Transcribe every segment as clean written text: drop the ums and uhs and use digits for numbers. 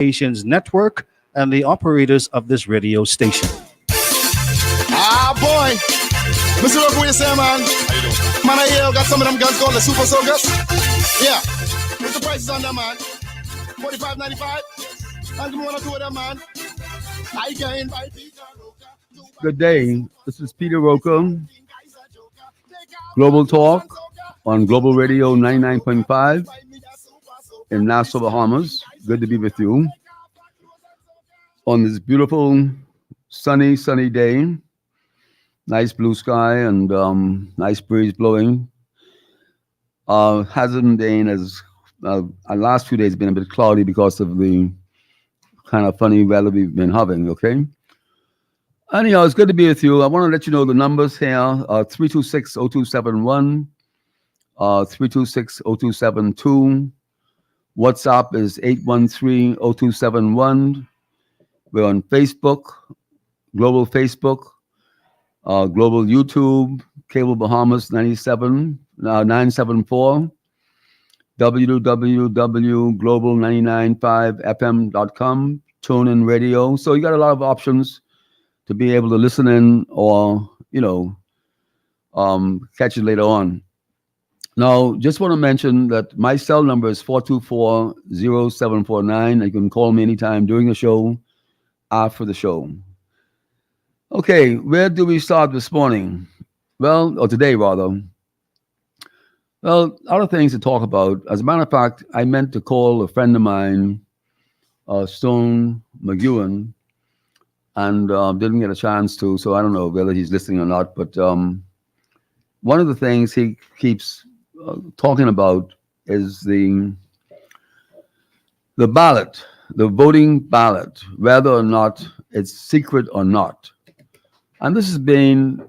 Communications Network and the operators of this radio station. Ah, boy. Mr. Roker, what you say, man? How you doing? Man, I hear you got some of them guns called the Super Soakers. Yeah. What's the prices on them, man? 45.95. And give me one or two of them, man. I can invite Peter Roker. Good day. This is Peter Roker, Global Talk on Global Radio 99.5 in Nassau, Bahamas. Good to be with you on this beautiful, sunny day. Nice blue sky and nice breeze blowing. Hasn't been as our last few days been a bit cloudy because of the kind of funny weather we've been having. Okay. Anyhow, it's good to be with you. I want to let you know the numbers here: 326-0271, 326-0272. WhatsApp is 813-0271. We're on Facebook, Global Facebook, Global YouTube, Cable Bahamas 974, www.global995fm.com, TuneIn Radio. So you got a lot of options to be able to listen in or, catch it later on. Now, just want to mention that my cell number is 424-0749. You can call me anytime during the show, after the show. Okay, where do we start this morning? Well, or today rather. Well, other things to talk about. As a matter of fact, I meant to call a friend of mine, Stone McEwen, and didn't get a chance to, so I don't know whether he's listening or not. But one of the things he keeps talking about is the ballot, the voting ballot, whether or not it's secret or not. And this has been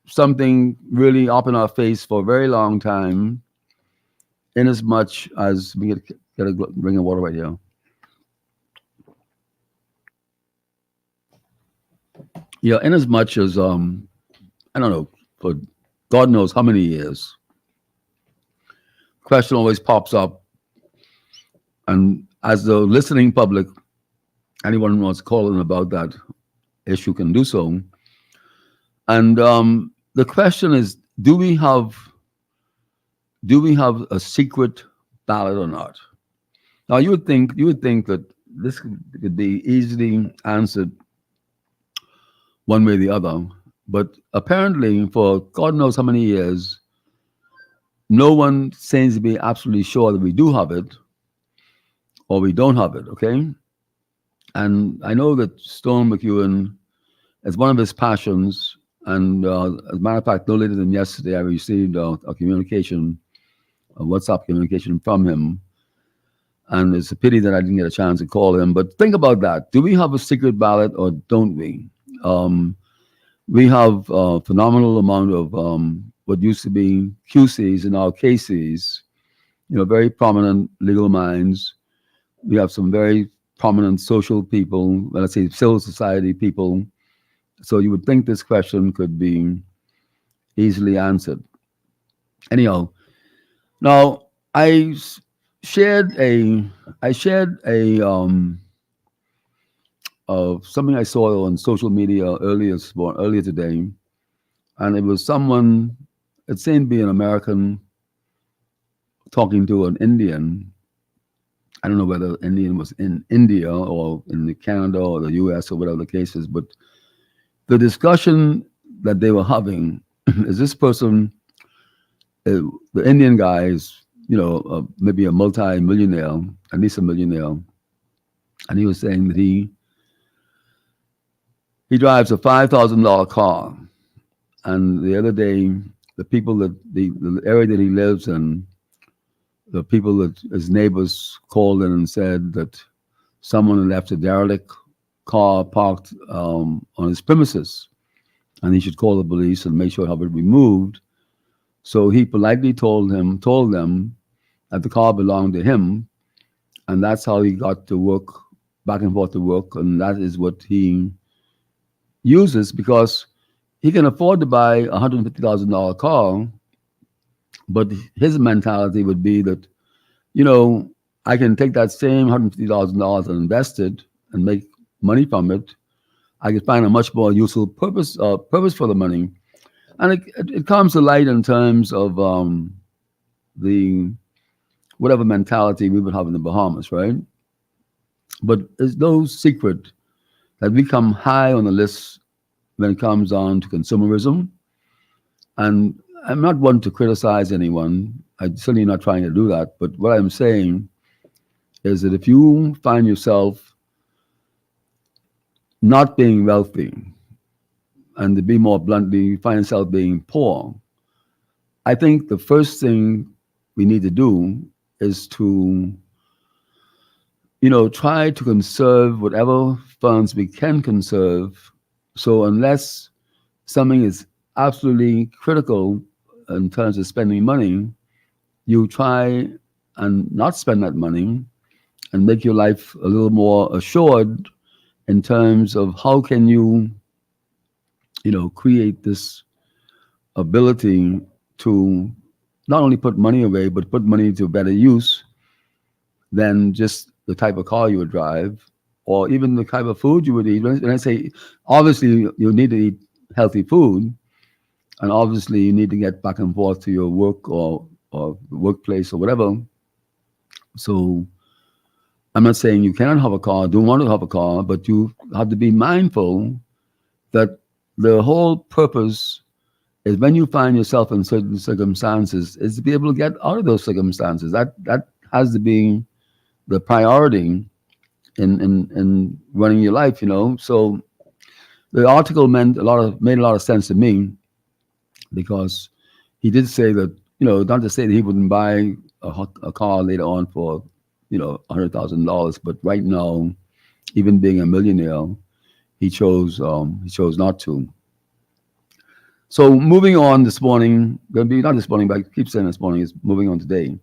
something really up in our face for a very long time, in as much as we get a drink of water right here. Yeah, in as much as, I don't know, for God knows how many years, question always pops up. And as the listening public, anyone who wants to call in about that issue can do so. And the question is, do we have a secret ballot or not? Now you would think that this could be easily answered one way or the other, but apparently for God knows how many years, no one seems to be absolutely sure that we do have it or we don't have it, okay? And I know that Stone McEwen, as one of his passions, and as a matter of fact, no later than yesterday, I received a communication, a WhatsApp communication from him. And it's a pity that I didn't get a chance to call him. But think about that. Do we have a secret ballot or don't we? We have a phenomenal amount of what used to be QCs and now KCs, very prominent legal minds. We have some very prominent social people, let's say civil society people. So you would think this question could be easily answered. Anyhow, now I shared something I saw on social media earlier today, and it was someone. It seemed to be an American talking to an Indian. I don't know whether Indian was in India or in Canada or the US or whatever the case is, but the discussion that they were having is this person, the Indian guy is, maybe a multi-millionaire, at least a millionaire, and he was saying that he drives a $5,000 car, and the other day, the people that the area that he lives in, the people that his neighbors called in and said that someone left a derelict car parked on his premises, and he should call the police and make sure to have it removed. So he politely told them that the car belonged to him, and that's how he got to work, back and forth to work, and that is what he uses because he can afford to buy a $150,000 car, but his mentality would be that, I can take that same $150,000 and invest it and make money from it. I can find a much more useful purpose for the money, and it comes to light in terms of the whatever mentality we would have in the Bahamas, right? But it's no secret that we come high on the list when it comes on to consumerism. And I'm not one to criticize anyone. I'm certainly not trying to do that. But what I'm saying is that if you find yourself not being wealthy, and to be more bluntly, you find yourself being poor, I think the first thing we need to do is to, try to conserve whatever funds we can conserve. So unless something is absolutely critical in terms of spending money, you try and not spend that money and make your life a little more assured in terms of how can you, create this ability to not only put money away, but put money to better use than just the type of car you would drive or even the type of food you would eat. When I say, obviously, you need to eat healthy food, and obviously you need to get back and forth to your work or workplace or whatever. So I'm not saying you cannot have a car, don't want to have a car, but you have to be mindful that the whole purpose is when you find yourself in certain circumstances is to be able to get out of those circumstances. That has to be the priority in running your life, So the article made a lot of sense to me, because he did say that, not to say that he wouldn't buy a car later on for, $100,000, but right now, even being a millionaire, he chose not to. So moving on this morning, going to be not this morning, but I keep saying this morning, is moving on today.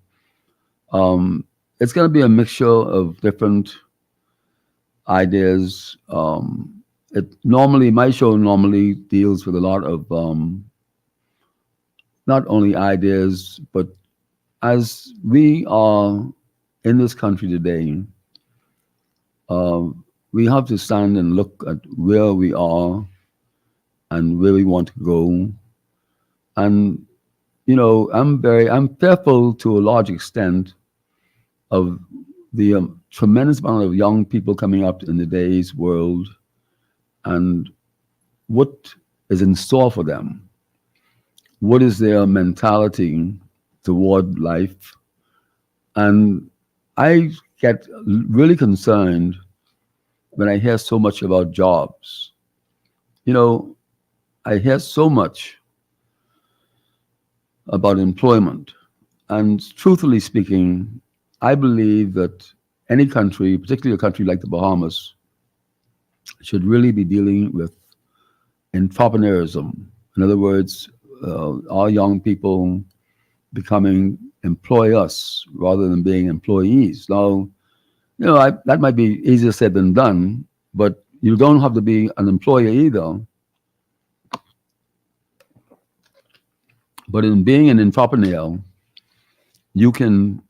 It's going to be a mixture of different ideas. My show normally deals with a lot of not only ideas, but as we are in this country today, we have to stand and look at where we are and where we want to go. And, I'm fearful to a large extent of the tremendous amount of young people coming up in today's world and what is in store for them. What is their mentality toward life? And I get really concerned when I hear so much about jobs. I hear so much about employment. And truthfully speaking, I believe that any country, particularly a country like the Bahamas, should really be dealing with entrepreneurism. In other words, our young people becoming employers rather than being employees. Now, that might be easier said than done, but you don't have to be an employer either. But in being an entrepreneur, you can,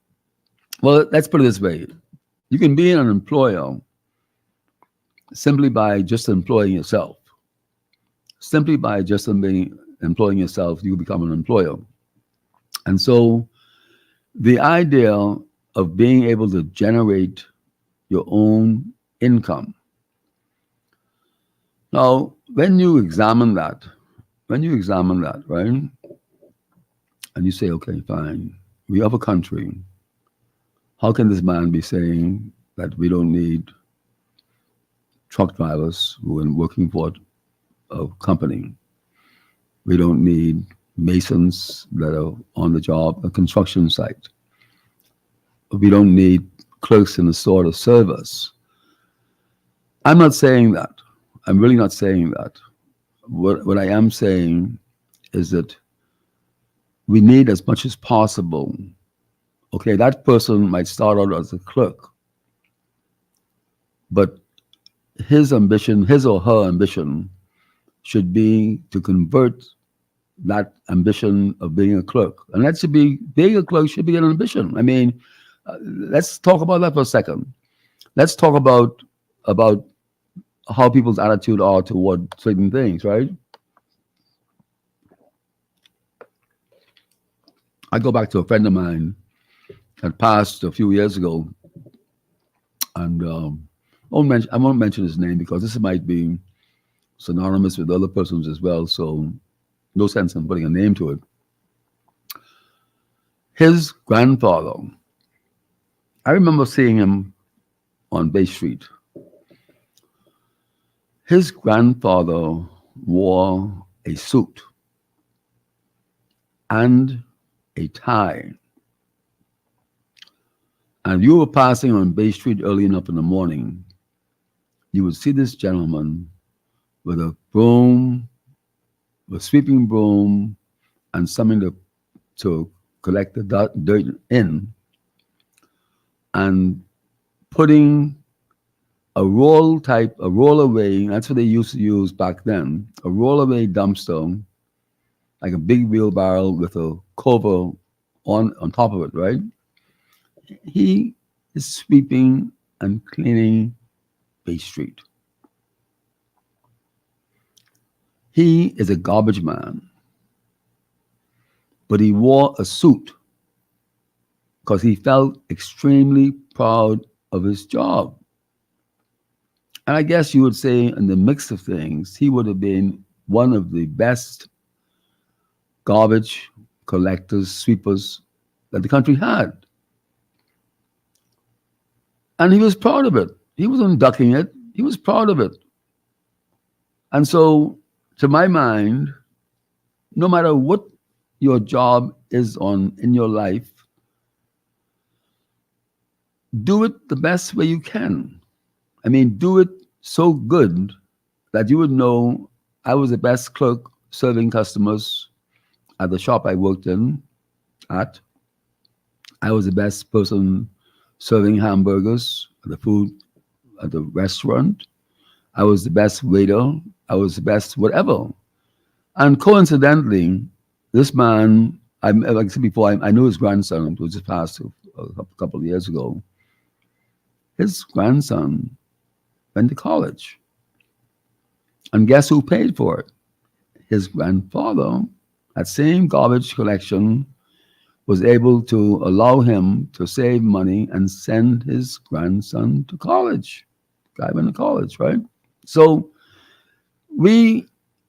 well, let's put it this way. You can be an employer simply by just employing yourself. Simply by just employing yourself, you become an employer. And so the idea of being able to generate your own income. Now, when you examine that, right, and you say, okay, fine, we have a country. How can this man be saying that we don't need truck drivers who are working for a company? We don't need masons that are on the job, a construction site. We don't need clerks in the store to serve us. I'm not saying that. I'm really not saying that. What I am saying is that we need as much as possible. Okay, that person might start out as a clerk, but his or her ambition, should be to convert that ambition of being a clerk. And being a clerk should be an ambition. I mean, Let's talk about that for a second. Let's talk about how people's attitude are toward certain things, right? I go back to a friend of mine that passed a few years ago, and I won't mention his name because this might be synonymous with other persons as well. So no sense in putting a name to it. His grandfather, I remember seeing him on Bay Street. His grandfather wore a suit and a tie. And if you were passing on Bay Street early enough in the morning, you would see this gentleman with a broom, a sweeping broom, and something to collect the dirt in, and putting a rollaway, that's what they used to use back then, a rollaway dumpster, like a big wheelbarrow with a cover on top of it, right? He is sweeping and cleaning Bay Street. He is a garbage man, but he wore a suit because he felt extremely proud of his job. And I guess you would say, in the mix of things, he would have been one of the best garbage collectors, sweepers that the country had. And he was proud of it. He wasn't ducking it, he was proud of it. And so, to my mind, no matter what your job is on in your life, do it the best way you can. I mean, do it so good that you would know I was the best clerk serving customers at the shop I worked at. I was the best person serving hamburgers at the food at the restaurant. I was the best waiter. I was the best whatever. And coincidentally, this man, like I said before, I knew his grandson, who just passed a couple of years ago. His grandson went to college. And guess who paid for it? His grandfather. That same garbage collection was able to allow him to save money and send his grandson to college. Guy went to college, right? So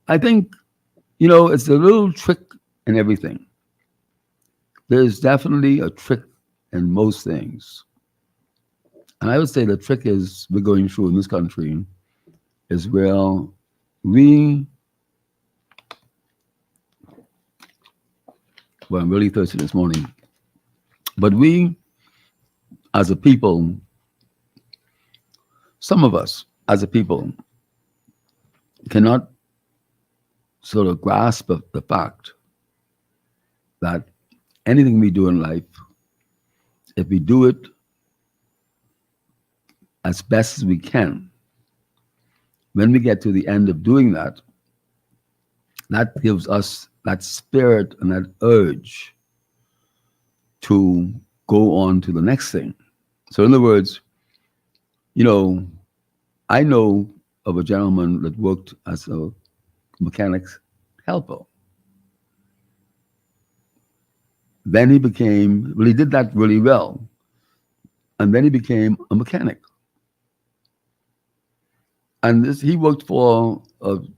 I think, it's a little trick in everything. There's definitely a trick in most things. And I would say the trick is we're going through in this country is where I'm really thirsty this morning. But we, as a people, some of us as a people, cannot sort of grasp the fact that anything we do in life, if we do it as best as we can, when we get to the end of doing that, that gives us that spirit and that urge to go on to the next thing. So in other words, I know of a gentleman that worked as a mechanic's helper. Then he did that really well. And then he became a mechanic. And he worked for an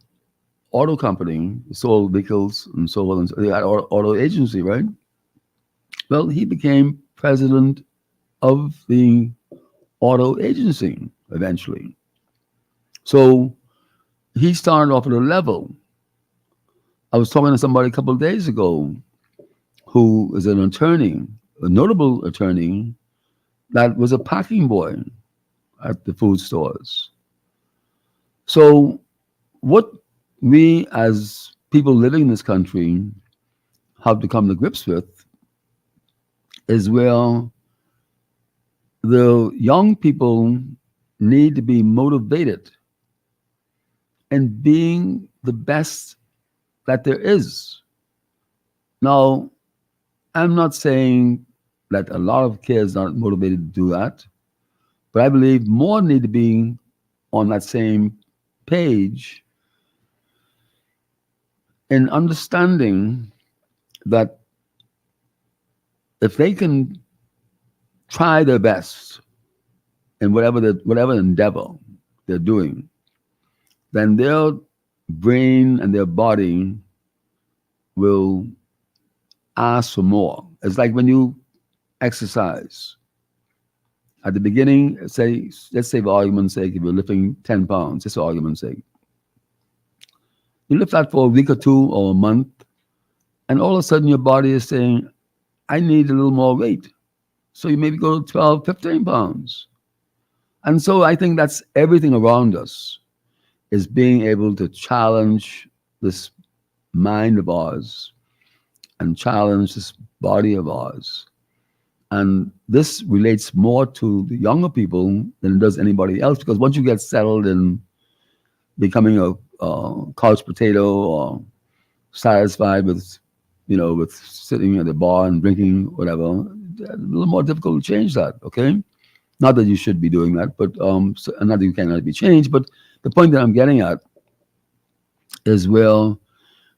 auto company, sold vehicles and so on. They had auto agency, right? Well, he became president of the auto agency eventually. So he started off at a level. I was talking to somebody a couple of days ago who is an attorney, a notable attorney, that was a packing boy at the food stores. So what we as people living in this country have to come to grips with is where the young people need to be motivated in being the best that there is. Now, I'm not saying that a lot of kids aren't motivated to do that. But I believe more need to be on that same page in understanding that if they can try their best in whatever endeavor they're doing, then their brain and their body will ask for more. It's like when you exercise. At the beginning, let's say for argument's sake, if you're lifting 10 pounds, just for argument's sake, you lift that for a week or two or a month, and all of a sudden your body is saying, I need a little more weight. So you maybe go to 12, 15 pounds. And so I think that's everything around us is being able to challenge this mind of ours and challenge this body of ours. And this relates more to the younger people than it does anybody else, because once you get settled in becoming a couch potato or satisfied with, with sitting at the bar and drinking whatever, a little more difficult to change that. Okay, not that you should be doing that, but not that you cannot be changed. But the point that I'm getting at is where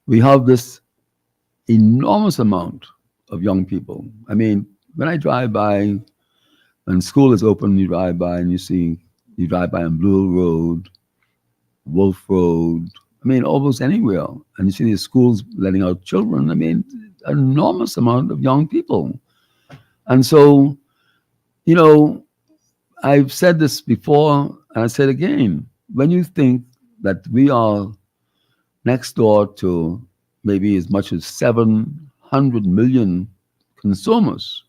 we have this enormous amount of young people. I mean, when I drive by, when school is open, you drive by and you drive by on Blue Road, Wolf Road, I mean, almost anywhere. And you see these schools letting out children. I mean, an enormous amount of young people. And so, I've said this before, and I said again, when you think that we are next door to maybe as much as 700 million consumers,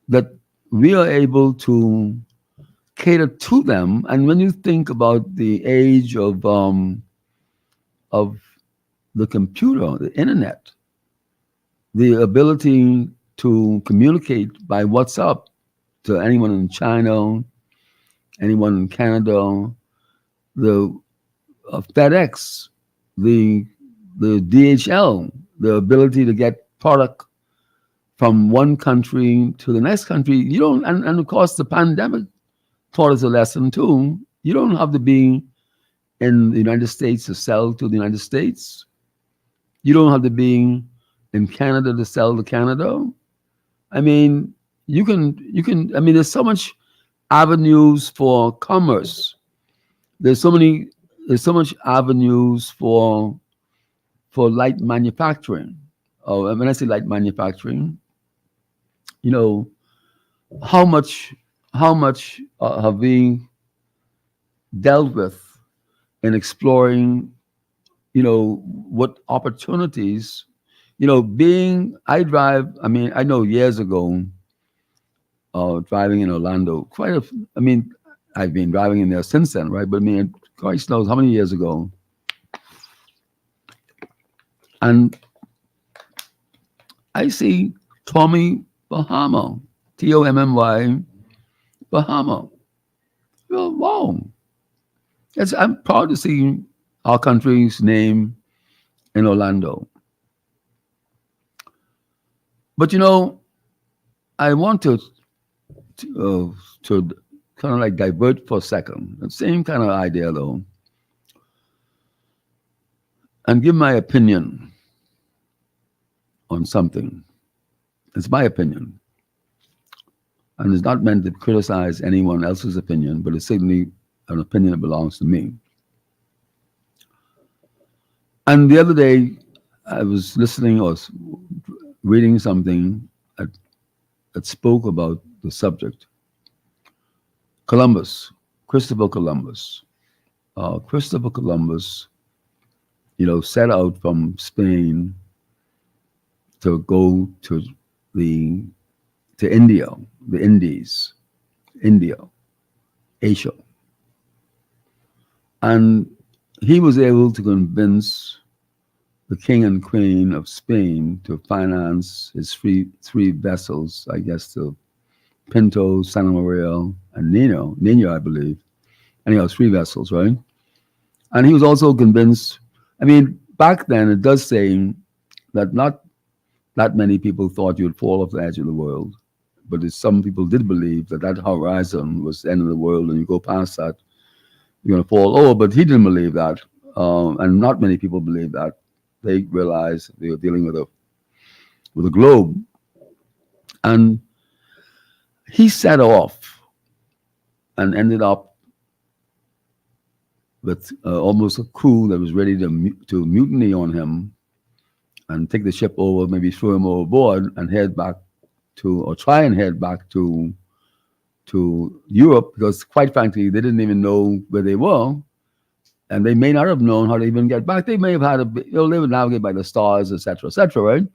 that we are able to cater to them. And when you think about the age of the computer, the internet, the ability to communicate by WhatsApp to anyone in China, anyone in Canada, the FedEx, the DHL, the ability to get product from one country to the next country. You don't, and of course the pandemic taught us a lesson too. You don't have to be in the United States to sell to the United States. You don't have to be in Canada to sell to Canada. I mean, you can, I mean, there's so much avenues for commerce. There's so much avenues for light manufacturing. Oh, and when I say light manufacturing, how much have we dealt with in exploring, what opportunities, I know years ago, driving in Orlando, I've been driving in there since then, right? But I mean, Christ knows how many years ago. And I see Tommy Bahama, Tommy Bahama. Well, wow. I'm proud to see our country's name in Orlando. But I want to kind of like divert for a second. The same kind of idea though, and give my opinion on something. It's my opinion. And it's not meant to criticize anyone else's opinion, but it's certainly an opinion that belongs to me. And the other day, I was listening or reading something that spoke about the subject. Christopher Columbus. Christopher Columbus, set out from Spain to go to India, the Indies, India, Asia. And he was able to convince the king and queen of Spain to finance his three vessels, I guess, the Pinto, Santa Maria, and Nino, I believe. Anyhow, 3 vessels, right? And he was also convinced, back then it does say that not that many people thought you'd fall off the edge of the world. But some people did believe that that horizon was the end of the world, and you go past that, you're going to fall over. But he didn't believe that, and not many people believe that. They realized they were dealing with a globe, and he set off and ended up with almost a crew that was ready to mutiny on him and take the ship over, maybe throw him overboard and head back to, or try and head back to Europe, because quite frankly, they didn't even know where they were. And they may not have known how to even get back. They may have had they would navigate by the stars, etc., right?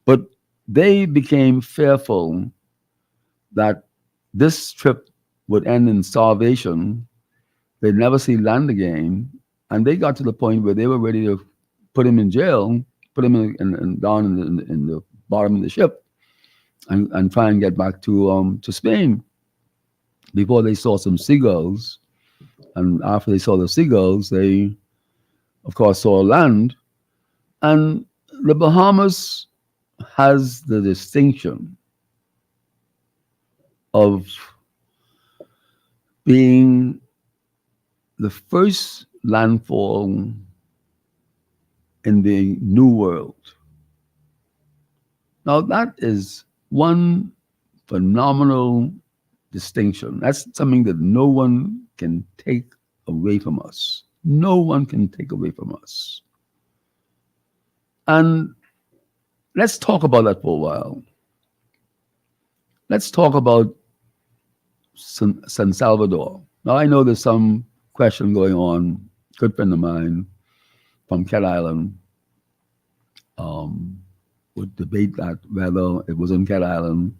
But they became fearful that this trip would end in starvation. They'd never see land again. And they got to the point where they were ready to put him in jail, put him down in the bottom of the ship, and try and get back to Spain before they saw some seagulls. And after they saw the seagulls, they, of course, saw land. And the Bahamas has the distinction of being the first landfall in the New World. Now, that is one phenomenal distinction. That's something that no one can take away from us. No one can take away from us. And let's talk about that for a while. Let's talk about San Salvador. Now, I know there's some question going on. A good friend of mine from Cat Island would debate that whether it was on Cat Island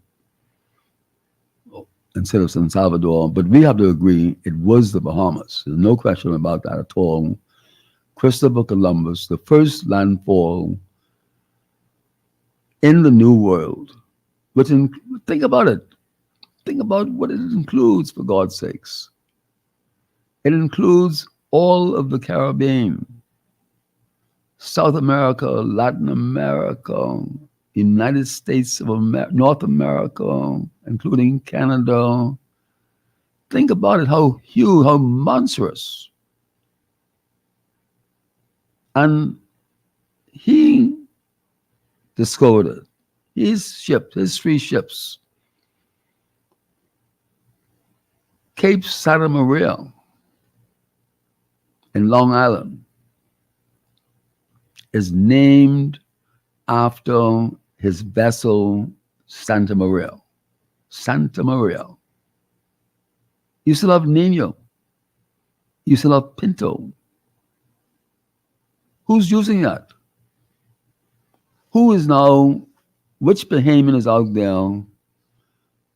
instead of San Salvador, but we have to agree it was the Bahamas. There's no question about that at all. Christopher Columbus, the first landfall in the New World. Think about it. Think about what it includes, for God's sakes. It includes all of the Caribbean, South America, Latin America, United States of America, North America, including Canada. Think about it, how huge, how monstrous. And he discovered it. His 3 ships, Cape Santa Maria in Long Island, is named after his vessel, Santa Maria. Santa Maria. You still have Nino. You still have Pinto. Who's using that? Which Bahamian is out there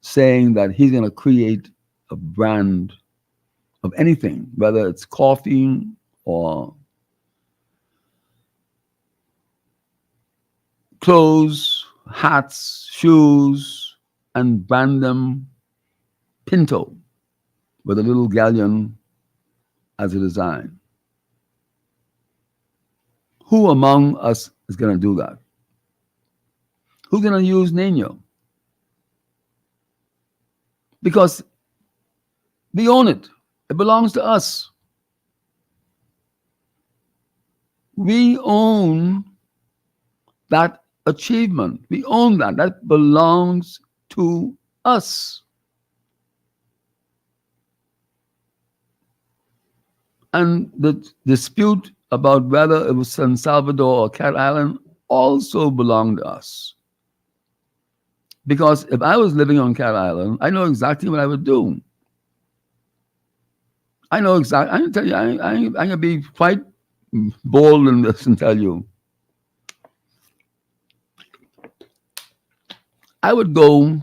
saying that he's going to create a brand of anything, whether it's coffee or clothes, hats, shoes, and brand them Pinto with a little galleon as a design? Who among us is going to do that? Who's going to use Nino? Because we own it. It belongs to us. We own that achievement. We own that. That belongs to us. And the dispute about whether it was San Salvador or Cat Island also belonged to us. Because if I was living on Cat Island, I know exactly what I would do. I know exactly. I'm going to tell you, I'm going to be quite bold in this and tell you. I would go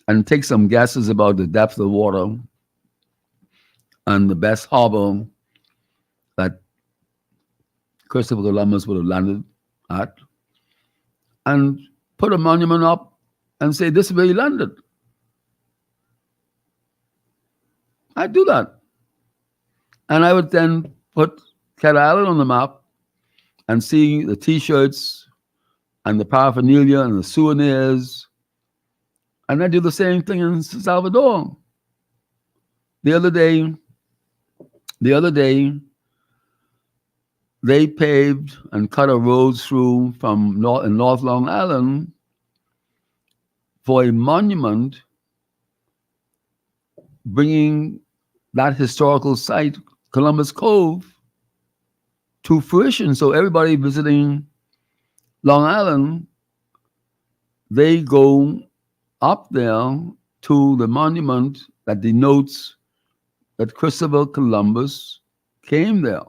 and take some guesses about the depth of the water and the best harbor that Christopher Columbus would have landed at, and put a monument up and say, this is where he landed. I'd do that. And I would then put Cat Island on the map and see the T-shirts and the paraphernalia and the souvenirs. And I do the same thing in Salvador. The other day, they paved and cut a road through from North Long Island for a monument bringing that historical site, Columbus Cove, to fruition. So everybody visiting Long Island, they go up there to the monument that denotes that Christopher Columbus came there.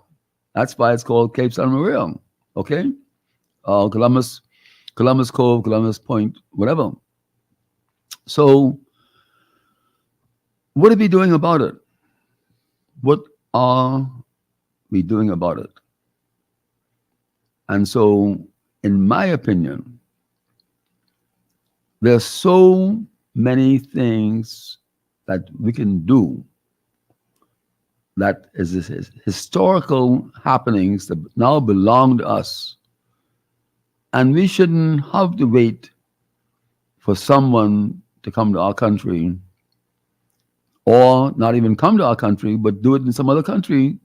That's why it's called Cape San Maria. Okay, Columbus Cove, Columbus Point, whatever. So, what are we doing about it? What are we doing about it? And so, in my opinion, there's so many things that we can do that is historical happenings that now belong to us. And we shouldn't have to wait for someone to come to our country, or not even come to our country, but do it in some other country,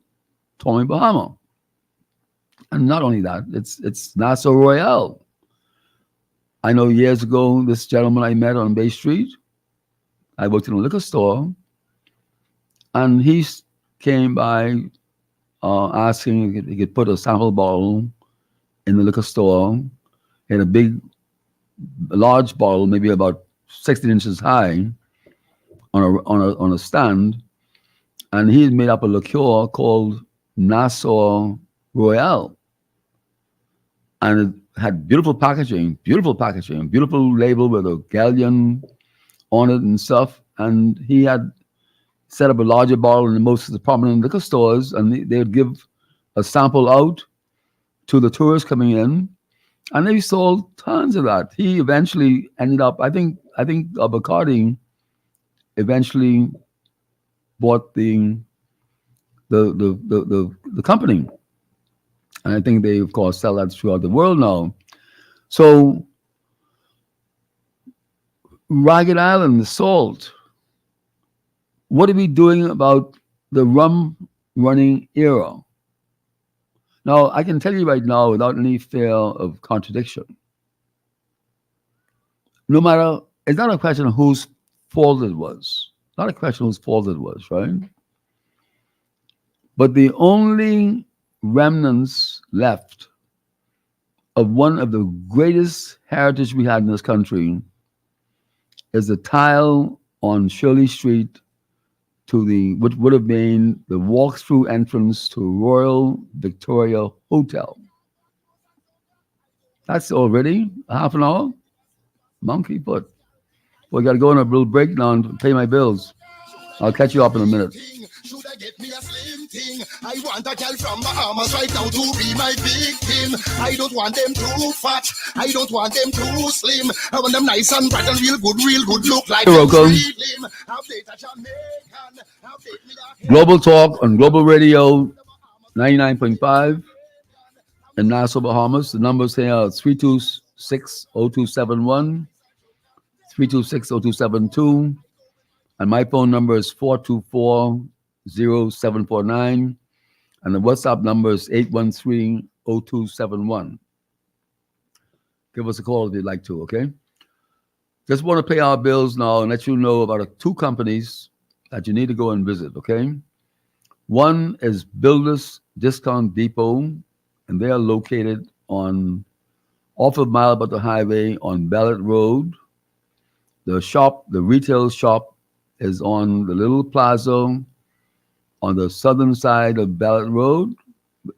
Tommy Bahama. And not only that, it's Nassau Royale. I know years ago, this gentleman I met on Bay Street, I worked in a liquor store, and he came by asking if he could put a sample bottle in the liquor store. He had a large bottle, maybe about 16 inches high, on a stand, and he had made up a liqueur called Nassau Royale, and it had beautiful packaging, beautiful label with a galleon on it and stuff. And he had set up a larger bottle in most of the prominent liquor stores, and they would give a sample out to the tourists coming in, and they sold tons of that. He eventually ended up, I think Bacardi eventually bought the company, and I think they of course sell that throughout the world now. So Ragged Island, the salt. What are we doing about the rum running era? Now, I can tell you right now, without any fear of contradiction, no matter, it's not a question of whose fault it was. Not a question whose fault it was, right? But the only remnants left of one of the greatest heritage we had in this country is the tile on Shirley Street to what would have been the walk-through entrance to Royal Victoria Hotel. That's already half an hour. Monkey foot. We got to go on a little break now and pay my bills. I'll catch you up in a minute. Should I get me a slim thing? I want a girl from Bahamas right now to be my victim. I don't want them too fat. I don't want them too slim. I want them nice and bright and real good look like Roker. Global Talk on Global Radio 99.5 in Nassau, Bahamas. The numbers here are 326-0271, 326-0272, and my phone number is 424-0749, and the WhatsApp number is 813-0271. Give us a call if you'd like to, okay? Just want to pay our bills now and let you know about two companies that you need to go and visit, okay? One is Builders Discount Depot, and they are located off of Mile Butter Highway on Ballot Road. The retail shop is on the little plaza on the southern side of Ballot Road,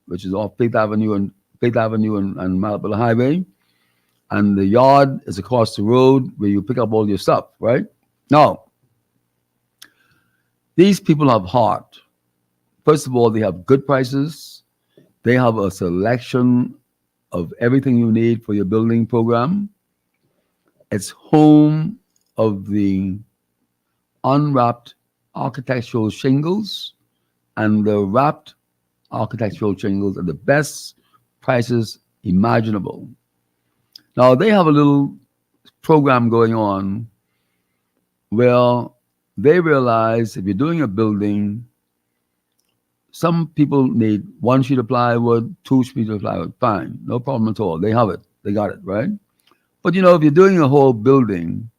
which is off Faith Avenue and Mile Butter Highway. And the yard is across the road where you pick up all your stuff, right? Now, these people have heart. First of all, they have good prices. They have a selection of everything you need for your building program. It's home of the unwrapped architectural shingles, and the wrapped architectural shingles are the best prices imaginable. Now they have a little program going on where they realize if you're doing a building, some people need one sheet of plywood, two sheets of plywood. Fine, no problem at all. They have it. They got it, right? But if you're doing a whole building,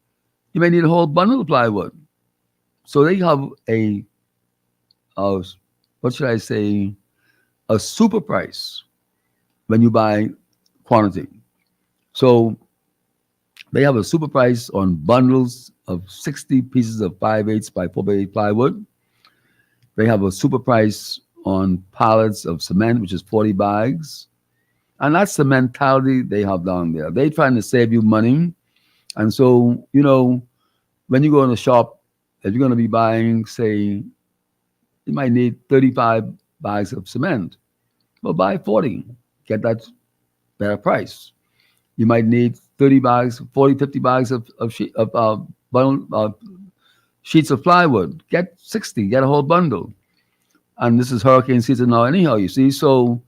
you may need a whole bundle of plywood. So they have a what should I say, a super price when you buy quantity. So they have a super price on bundles of 60 pieces of 5/8 by 4/8 plywood. They have a super price on pallets of cement, which is 40 bags. And that's the mentality they have down there. They're trying to save you money. And so, when you go in a shop, if you're going to be buying, say, you might need 35 bags of cement. Well, buy 40. Get that better price. You might need 30 bags, 40, 50 bags of sheets of plywood. Get 60. Get a whole bundle. And this is hurricane season now anyhow, you see. So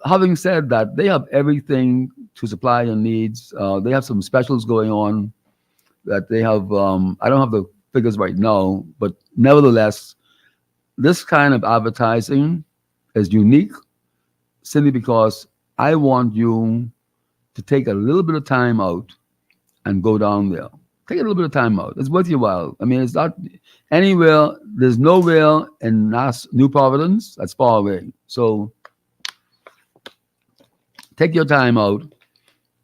having said that, they have everything to supply your needs. They have some specials going on that they have. I don't have the figures right now, but nevertheless, this kind of advertising is unique simply because I want you to take a little bit of time out and go down there. Take a little bit of time out. It's worth your while. I mean, it's not anywhere. There's nowhere in New Providence that's far away. So take your time out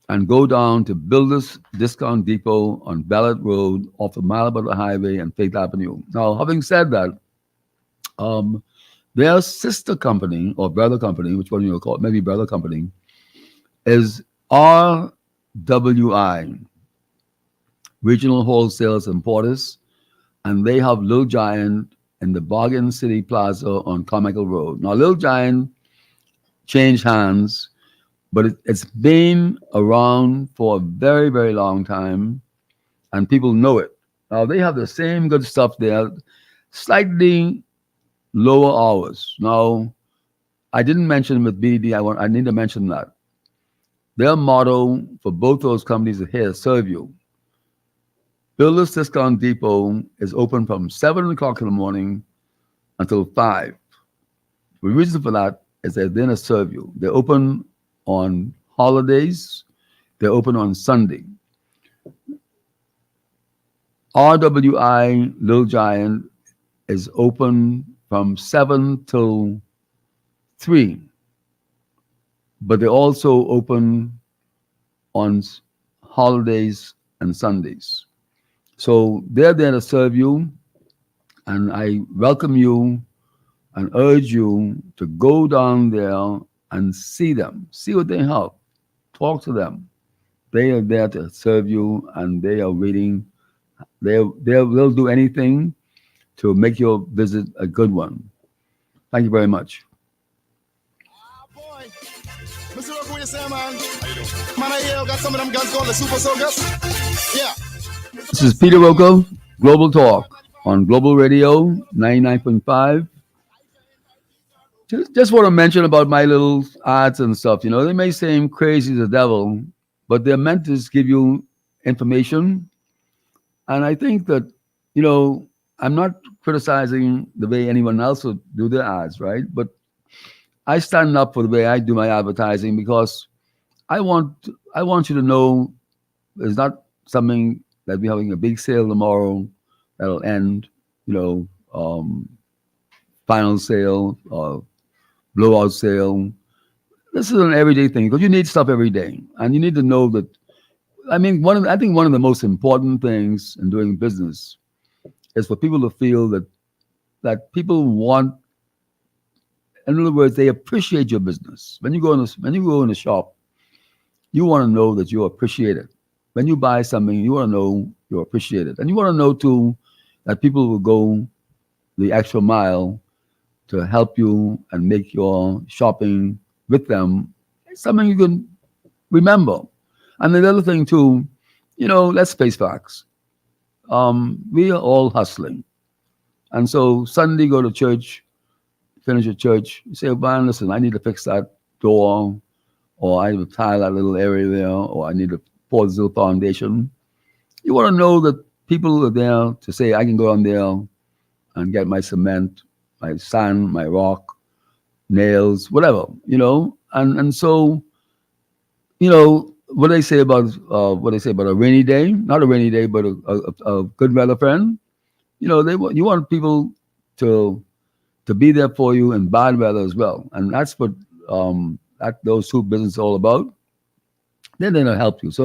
and go down to Builders Discount Depot on Ballard Road off of Malibu Highway and Faith Avenue. Now, having said that, their sister company or brother company, which one you call it, maybe brother company, is RWI, Regional Wholesalers and Importers, and they have Little Giant in the Bargain City Plaza on Carmichael Road. Now, Little Giant changed hands, but it's been around for a very, very long time, and people know it. Now, they have the same good stuff there, slightly lower hours. Now, I didn't mention with BDD, I need to mention that. Their motto for both those companies is here, serve you. Builders Discount Depot is open from 7 o'clock in the morning until 5. The reason for that is they're there to serve you. They're open on holidays. They're open on Sunday. RWI Little Giant is open from 7 till 3. But they're also open on holidays and Sundays. So they're there to serve you, and I welcome you and urge you to go down there and see them, see what they have, talk to them. They are there to serve you, and they are waiting. They'll do anything to make your visit a good one. Thank you very much. Boy, Mr. Roker, what you say, man? Man, I hear you got some of them guns called the Super Soakers. Yeah. This is Peter Roker, Global Talk on Global Radio 99.5. Just want to mention about my little ads and stuff. They may seem crazy as the devil, but they're meant to give you information. And I think that, I'm not criticizing the way anyone else would do their ads, right? But I stand up for the way I do my advertising because I want you to know it's not something that we're having a big sale tomorrow that'll end, final sale or blowout sale. This is an everyday thing because you need stuff every day, and you need to know that. I mean, I think one of the most important things in doing business is for people to feel that people want. In other words, they appreciate your business. When you go in a shop, you want to know that you're appreciated. When you buy something, you want to know you're appreciated, and you want to know too that people will go the extra mile to help you and make your shopping with them something you can remember. And the other thing too, let's face facts. We are all hustling. And so Sunday, go to church, finish your church, you say, man, listen, I need to fix that door, or I need to tile that little area there, or I need to pour this little foundation. You want to know that people are there to say, I can go on there and get my cement, my sand, my rock, nails, whatever, and so what they say about a rainy day, not a rainy day, but a good weather friend. You want people to be there for you in bad weather as well, and that's what those two businesses all about. Then they're gonna help you. So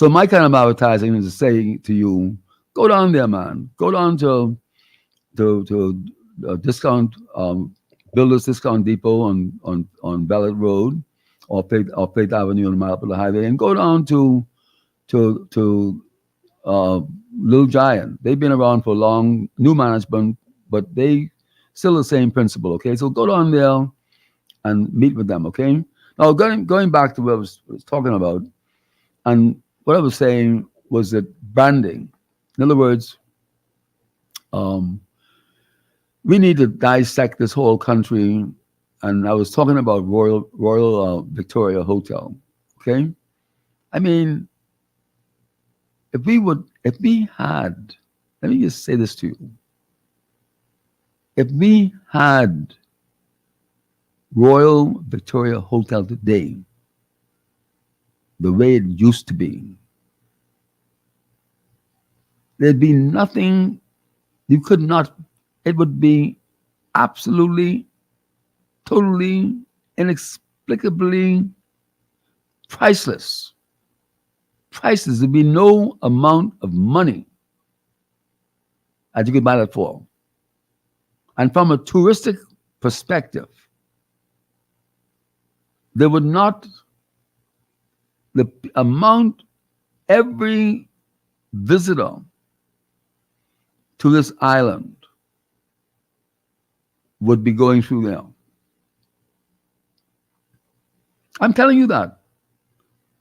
my kind of advertising is to say to you, go down there, man. Go down to discount Builders Discount Depot on Ballot Road or Plate Avenue on the highway, and go down to uh, Little Giant. They've been around for long, new management, but they still the same principle. Okay, so go down there and meet with them. Okay. Now going back to what I was talking about, and what I was saying was that branding. In other words, um, we need to dissect this whole country. And I was talking about Royal Victoria Hotel. Okay, I mean, if we had, let me just say this to you, if we had Royal Victoria Hotel today, the way it used to be, there'd be nothing you could not, it would be absolutely, totally, inexplicably priceless. Priceless. There'd be no amount of money that you could buy that for. And from a touristic perspective, there would not, the amount every visitor to this island would be going through there. I'm telling you that.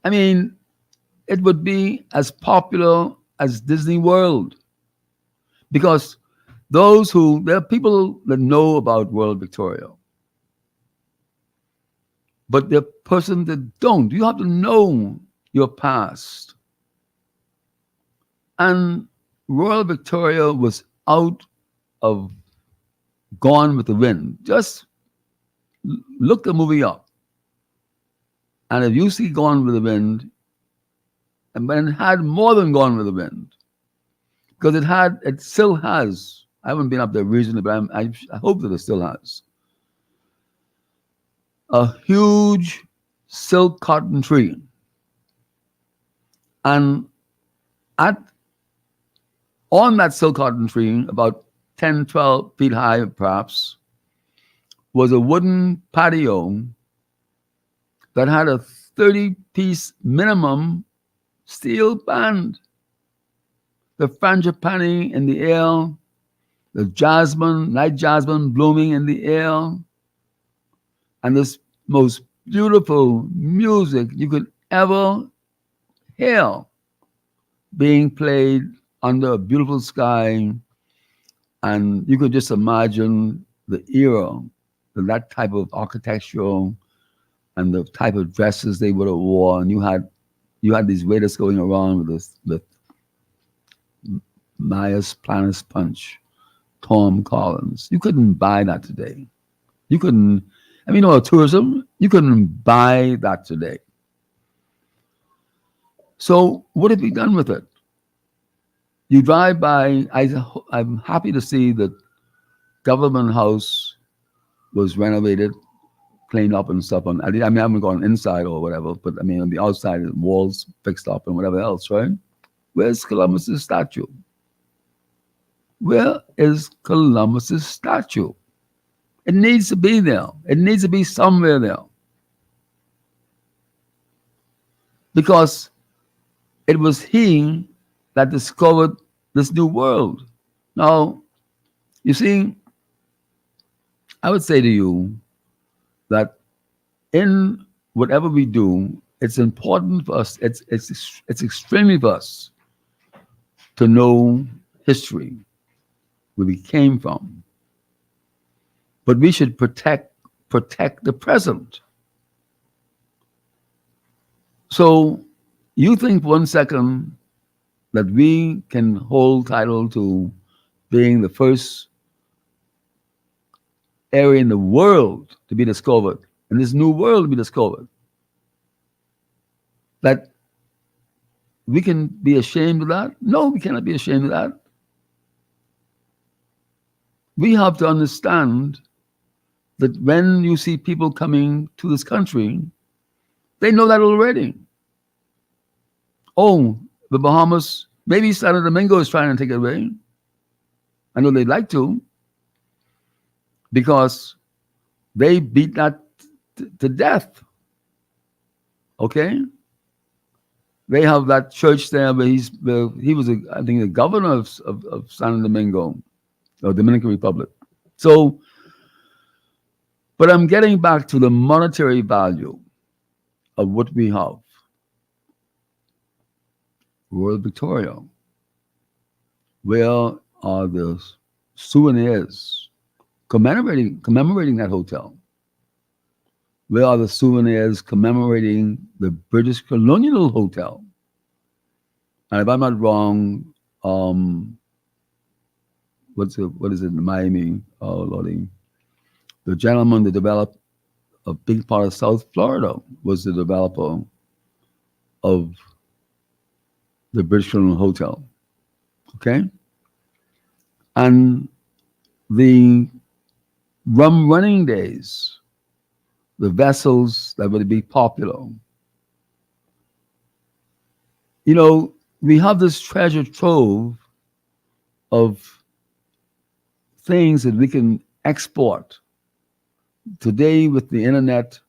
I mean, it would be as popular as Disney World, because there are people that know about World Victoria, but there are persons that don't. You have to know your past. And Royal Victoria was out of Gone with the Wind. Just look the movie up. And if you see Gone with the Wind, and it had more than Gone with the Wind, because it still has, I haven't been up there recently, but I hope that it still has, a huge silk cotton tree. And on that silk cotton tree, about 10, 12 feet high perhaps, was a wooden patio that had a 30-piece minimum steel band. The frangipani in the air, the night jasmine blooming in the air, and this most beautiful music you could ever hear being played under a beautiful sky. And you could just imagine the era, that type of architecture and the type of dresses they would have worn. And you had these waiters going around with Myers Planus Punch, Tom Collins. You couldn't buy that today. You couldn't, tourism, you couldn't buy that today. So what have we done with it? You drive by, I'm happy to see that Government House was renovated, cleaned up and stuff. I haven't gone inside or whatever, but on the outside, the walls fixed up and whatever else, right? Where's Columbus's statue? Where is Columbus's statue? It needs to be there. It needs to be somewhere there. Because it was he that discovered this new world. Now, you see, I would say to you that in whatever we do, it's important for us, it's extremely for us to know history, where we came from. But we should protect the present. So you think for 1 second that we can hold title to being the first area in the world to be discovered, in this new world to be discovered, that we can be ashamed of that? No, we cannot be ashamed of that. We have to understand that when you see people coming to this country, they know that already. Oh, the Bahamas, maybe Santo Domingo is trying to take it away. I know they'd like to, because they beat that to death. Okay? They have that church there where he was, I think, the governor of Santo Domingo, or Dominican Republic. So, but I'm getting back to the monetary value of what we have. Royal Victoria. Where are the souvenirs commemorating that hotel? Where are the souvenirs commemorating the British Colonial Hotel? And if I'm not wrong, what is it in Miami? Oh, Lordy. The gentleman that developed a big part of South Florida was the developer of the British Colonial Hotel. Okay? And the rum running days, the vessels that would be popular. You know, we have this treasure trove of things that we can export. Today with the internet,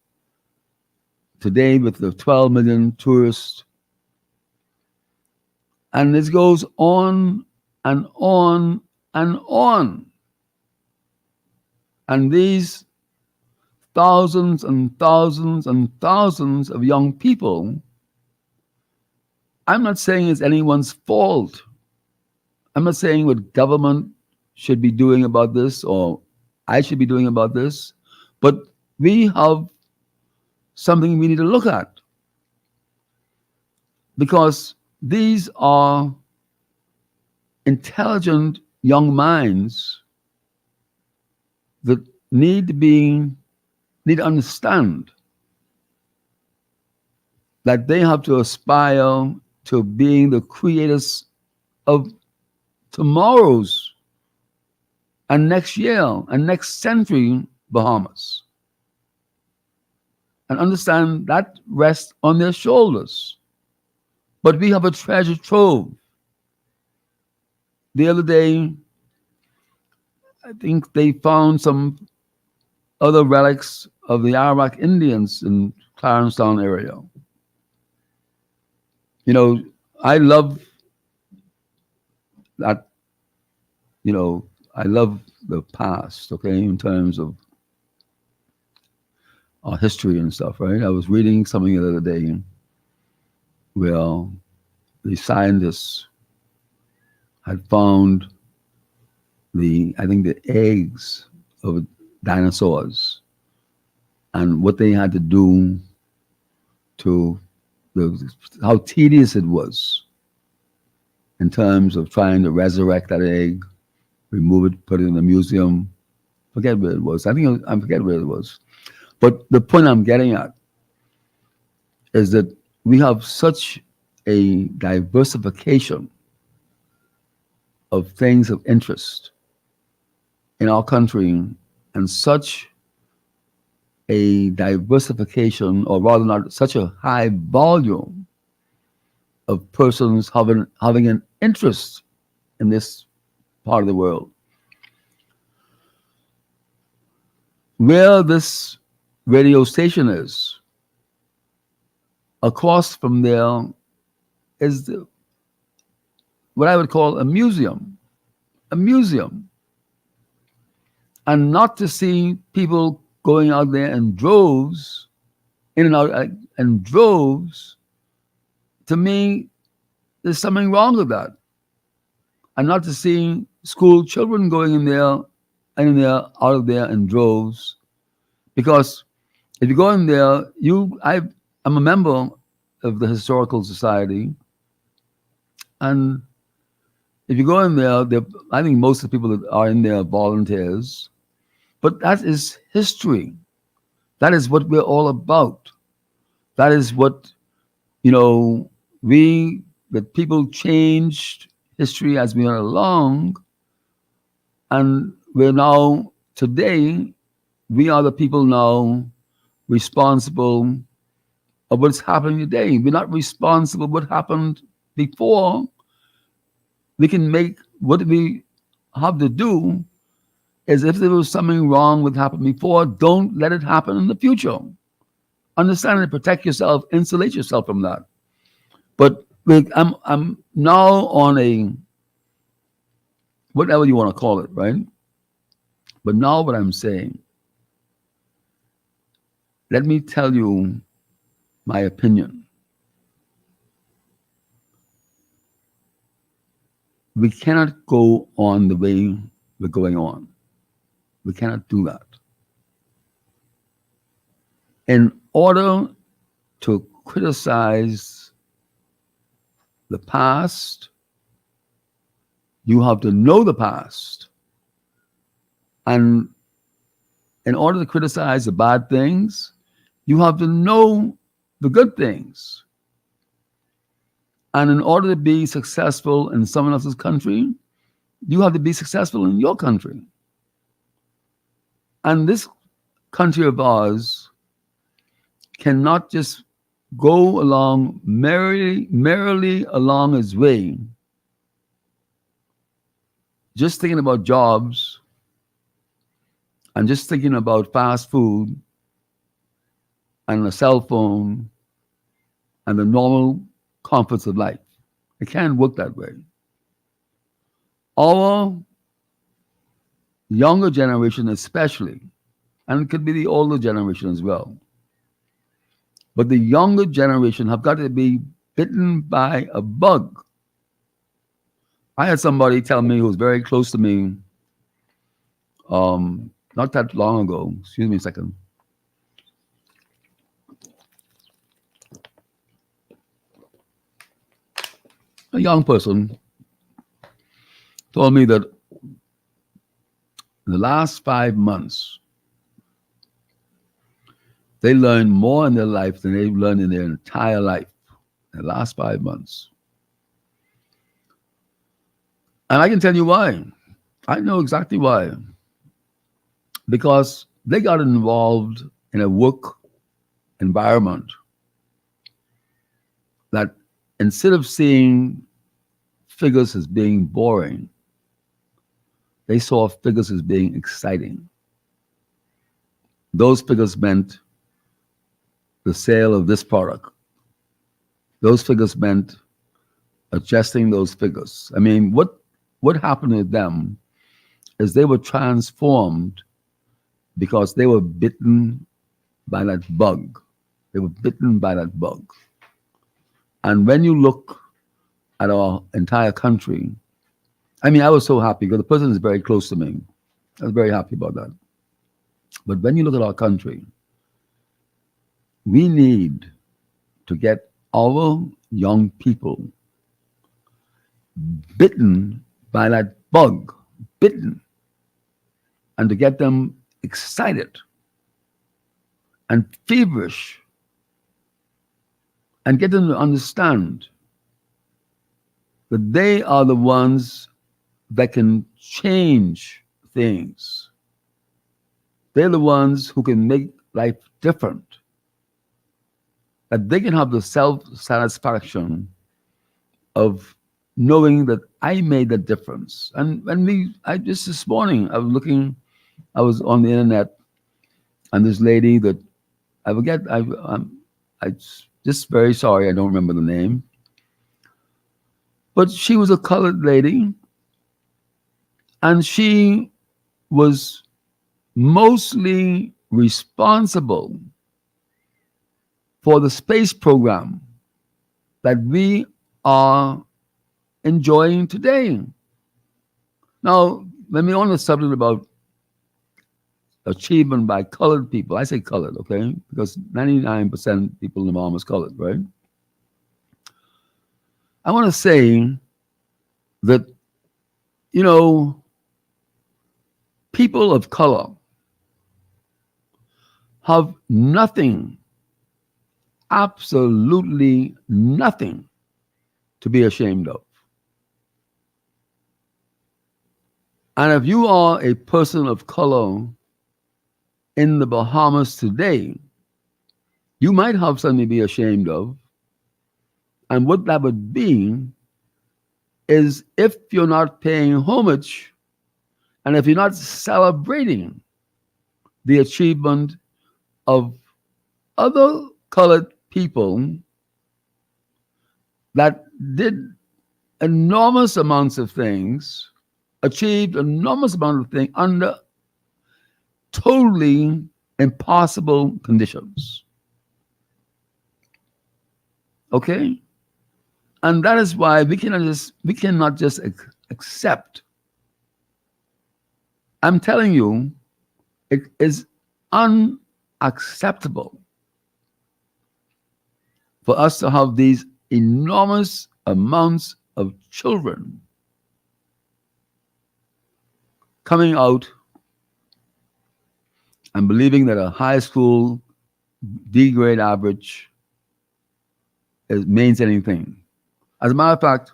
today with the 12 million tourists, and this goes on and on and on. And these thousands and thousands and thousands of young people, I'm not saying it's anyone's fault. I'm not saying what government should be doing about this or I should be doing about this, but we have something we need to look at, because these are intelligent young minds that need to understand that they have to aspire to being the creators of tomorrow's and next year and next century Bahamas. And understand that rests on their shoulders. But we have a treasure trove. The other day, I think they found some other relics of the Iraq Indians in Clarencetown area. You know, I love that, you know, I love the past, okay, in terms of our history and stuff, right? I was reading something the other day where the scientists had found I think the eggs of dinosaurs, and what they had to do to how tedious it was in terms of trying to resurrect that egg, remove it, put it in a museum. Forget where it was. I forget where it was. But the point I'm getting at is that we have such a diversification of things of interest in our country, and such a diversification, or rather not such a high volume of persons having an interest in this part of the world. Where this radio station is, across from there is what I would call a museum. A museum. And not to see people going out there in droves, in and out in droves, to me, there's something wrong with that. And not to see school children going in there, out of there in droves. Because if you go in there, I'm a member of the Historical Society. And if you go in there, I think most of the people that are in there are volunteers. But that is history. That is what we're all about. That is what, you know, the people changed history as we went along. And we're now, today, we are the people now responsible of what's happening today. We're not responsible for what happened before. We can make what we have to do is if there was something wrong with happened before, don't let it happen in the future. Understand and protect yourself, insulate yourself from that. But I'm now on a whatever you want to call it, right? But now what I'm saying, let me tell you my opinion. We cannot go on the way we're going on. We cannot do that. In order to criticize the past, you have to know the past. And in order to criticize the bad things, you have to know the good things. And in order to be successful in someone else's country, you have to be successful in your country. And this country of ours cannot just go along merrily along its way, just thinking about jobs and just thinking about fast food and a cell phone and the normal comforts of life. It can't work that way. Our younger generation especially, and it could be the older generation as well, but the younger generation have got to be bitten by a bug. I had somebody tell me who was very close to me not that long ago. Excuse me a second. A young person told me that in the last 5 months, they learned more in their life than they've learned in their entire life in the last 5 months. And I can tell you why. I know exactly why. Because they got involved in a work environment that instead of seeing figures as being boring, they saw figures as being exciting. Those figures meant the sale of this product. Those figures meant adjusting those figures. I mean, what happened with them is they were transformed because they were bitten by that bug. They were bitten by that bug. And when you look at our entire country, I mean, I was so happy because the person is very close to me. I was very happy about that. But when you look at our country, we need to get our young people bitten by that bug, bitten, and to get them excited and feverish and get them to understand that they are the ones that can change things. They're the ones who can make life different. That they can have the self-satisfaction of knowing that I made the difference. And just this morning, I was on the internet, and this lady that I forget, I'm just very sorry, I don't remember the name. But she was a colored lady, and she was mostly responsible for the space program that we are enjoying today. Now, when we're on the subject about achievement by colored people, I say colored, okay? Because 99% people in the world is colored, right? I want to say that, people of color have nothing, absolutely nothing to be ashamed of. And if you are a person of color in the Bahamas today, you might have something to be ashamed of. And what that would be is if you're not paying homage and if you're not celebrating the achievement of other colored people that did enormous amounts of things, achieved enormous amount of things under totally impossible conditions. Okay? And that is why we cannot just accept. I'm telling you, it is unacceptable for us to have these enormous amounts of children coming out and believing that a high school D grade average means anything. As a matter of fact,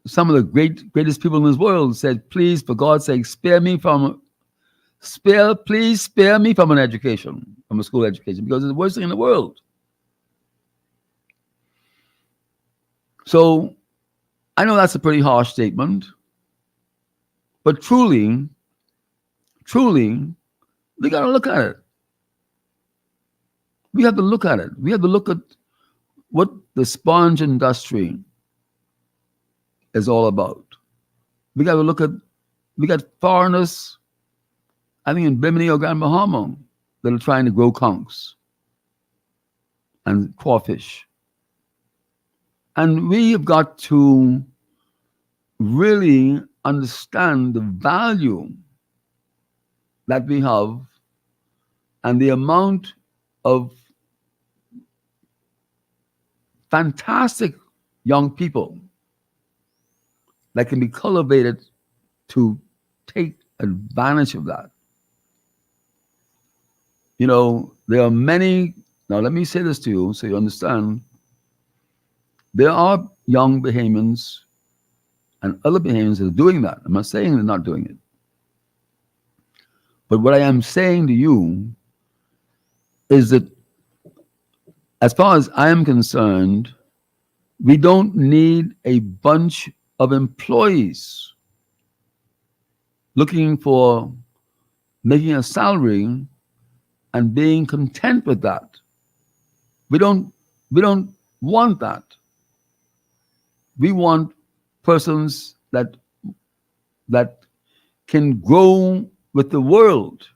some of the greatest people in this world said, please, for God's sake, please spare me from an education, from a school education, because it's the worst thing in the world. So I know that's a pretty harsh statement, but truly, we got to look at it. We have to look at it. We have to look at what the sponge industry is all about. We got foreigners, I think in Bimini or Grand Bahama, that are trying to grow conchs and crawfish. And we have got to really understand the value that we have and the amount of fantastic young people that can be cultivated to take advantage of that. There are many, now let me say this to you so you understand. There are young Bahamians and other Bahamians that are doing that. I'm not saying they're not doing it. But what I am saying to you is that as far as I am concerned, we don't need a bunch of employees looking for making a salary and being content with that. We don't want that. We want persons that can grow with the world,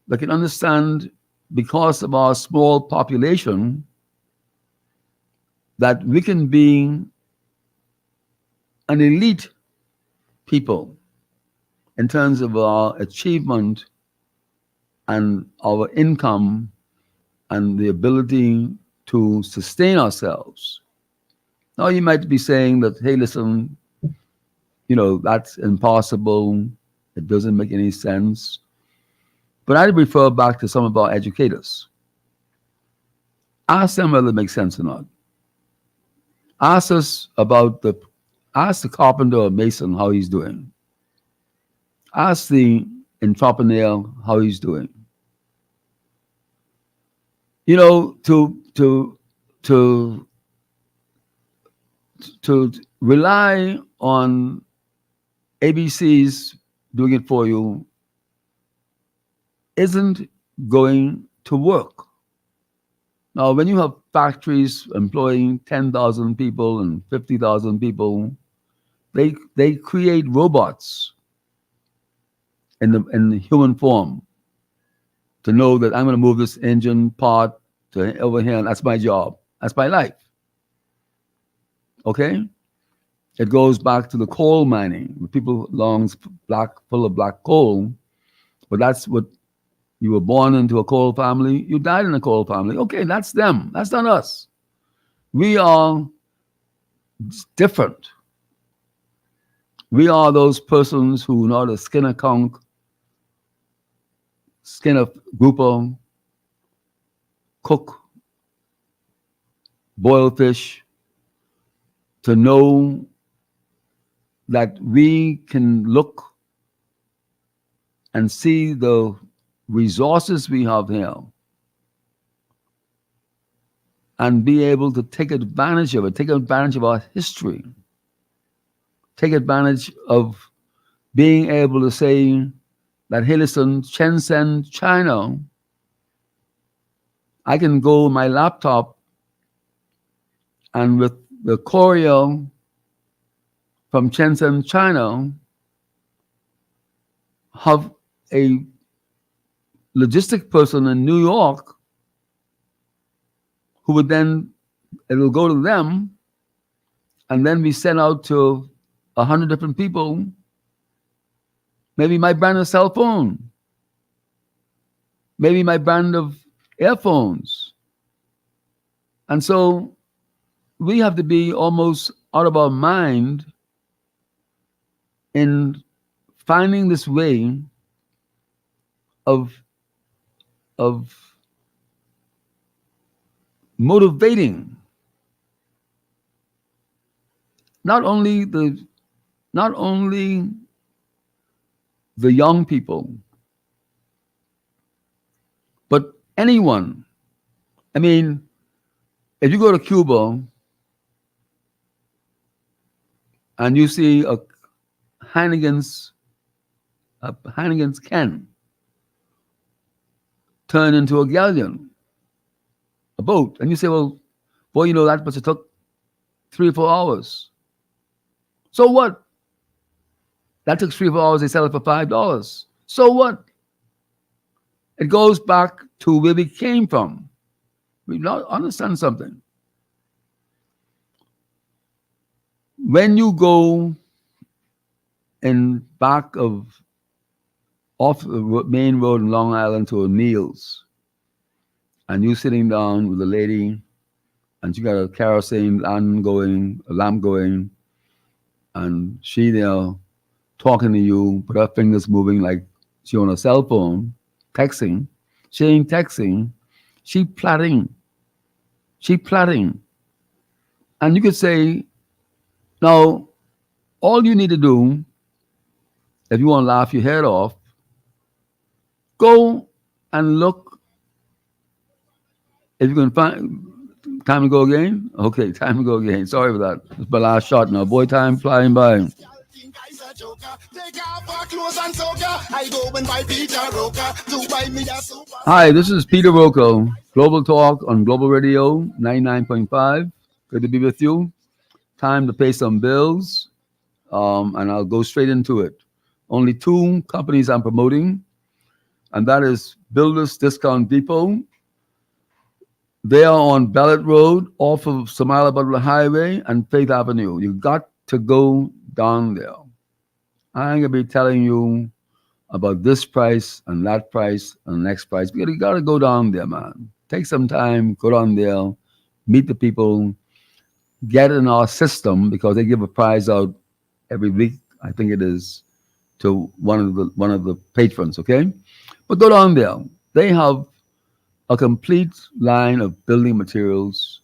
that can understand, because of our small population, that we can be an elite people in terms of our achievement and our income and the ability to sustain ourselves. Now you might be saying that, hey, listen, that's impossible. It doesn't make any sense. But I refer back to some of our educators. Ask them whether it makes sense or not. Ask the carpenter or mason how he's doing. Ask the entrepreneur how he's doing. To rely on ABCs doing it for you isn't going to work. Now, when you have factories employing 10,000 people and 50,000 people, they create robots in the human form to know that I'm going to move this engine part to over here, and that's my job. That's my life. Okay? It goes back to the coal mining. People lungs full of black coal, but that's what you were born into, a coal family. You died in a coal family. Okay, that's them. That's not us. We are different. We are those persons who know how to skin a conch, skin a grouper, cook, boil fish, to know that we can look and see the resources we have here and be able to take advantage of it, take advantage of our history, take advantage of being able to say that, hey, listen, Shenzhen, China, I can go on my laptop and with the courier from Shenzhen, China, have a logistic person in New York who would then, it will go to them, and then we send out to 100 different people, maybe my brand of cell phone, maybe my brand of earphones. And so we have to be almost out of our mind in finding this way of of motivating not only the young people, but anyone. I mean, if you go to Cuba and you see Heineken's Heineken's can turn into a galleon, a boat, and you say, well, boy, you know that, but it took 3 or 4 hours. So what? That took 3 or 4 hours. They sell it for $5. So what? It goes back to where we came from. We not understand something. When you go in back of off the main road in Long Island to O'Neill's, and you sitting down with a lady, and she got a kerosene lamp going, and she there talking to you, but her fingers moving like she on a cell phone, texting. She ain't texting, she plotting. She plotting. And you could say, now, all you need to do, if you want to laugh your head off, go and look. If you can find time to go again, okay, time to go again. Sorry for that. It's my last shot now. Boy, time flying by. Hi, this is Peter Roker, Global Talk on Global Radio 99.5. Good to be with you. Time to pay some bills, and I'll go straight into it. Only two companies I'm promoting, and that is Builders Discount Depot. They are on Ballot Road off of Samala Butler Highway and Faith Avenue. You got to go down there. I ain't gonna be telling you about this price and that price and the next price. You gotta go down there, man. Take some time, go down there, meet the people, get in our system because they give a prize out every week, I think it is, to one of the patrons, okay? But go down there. They have a complete line of building materials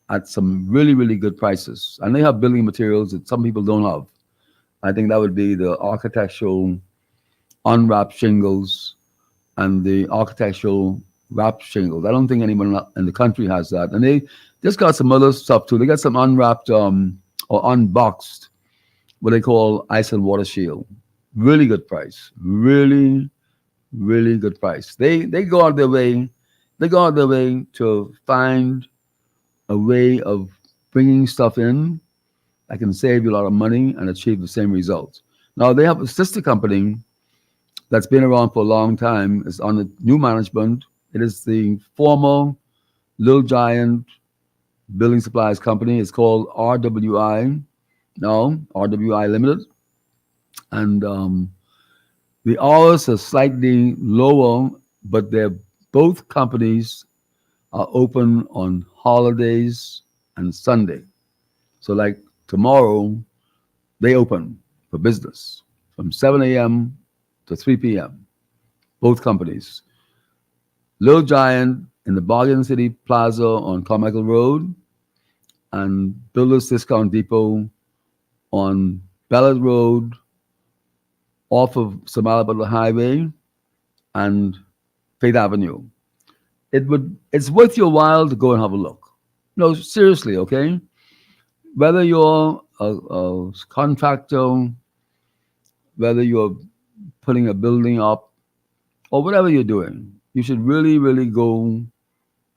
at some really, really good prices. And they have building materials that some people don't have. I think that would be the architectural unwrapped shingles and the architectural wrapped shingles. I don't think anyone in the country has that. And they just got some other stuff too. They got some unwrapped or unboxed, what they call ice and water shield. Really good price. Really, really good price. They go out their way. They go out their way to find a way of bringing stuff in that can save you a lot of money and achieve the same results. Now, they have a sister company that's been around for a long time. It's on the new management. It is the former Little Giant Building Supplies Company. It's called RWI, now RWI Limited. And the hours are slightly lower, but they're both companies are open on holidays and Sunday. So like tomorrow, they open for business from 7 a.m. to 3 p.m. Both companies. Little Giant in the Bargain City Plaza on Carmichael Road and Builders Discount Depot on Ballard Road off of Samalabad Highway and Faith Avenue. It's worth your while to go and have a look. No, seriously, okay? Whether you're a contractor, whether you're putting a building up, or whatever you're doing, you should really, really go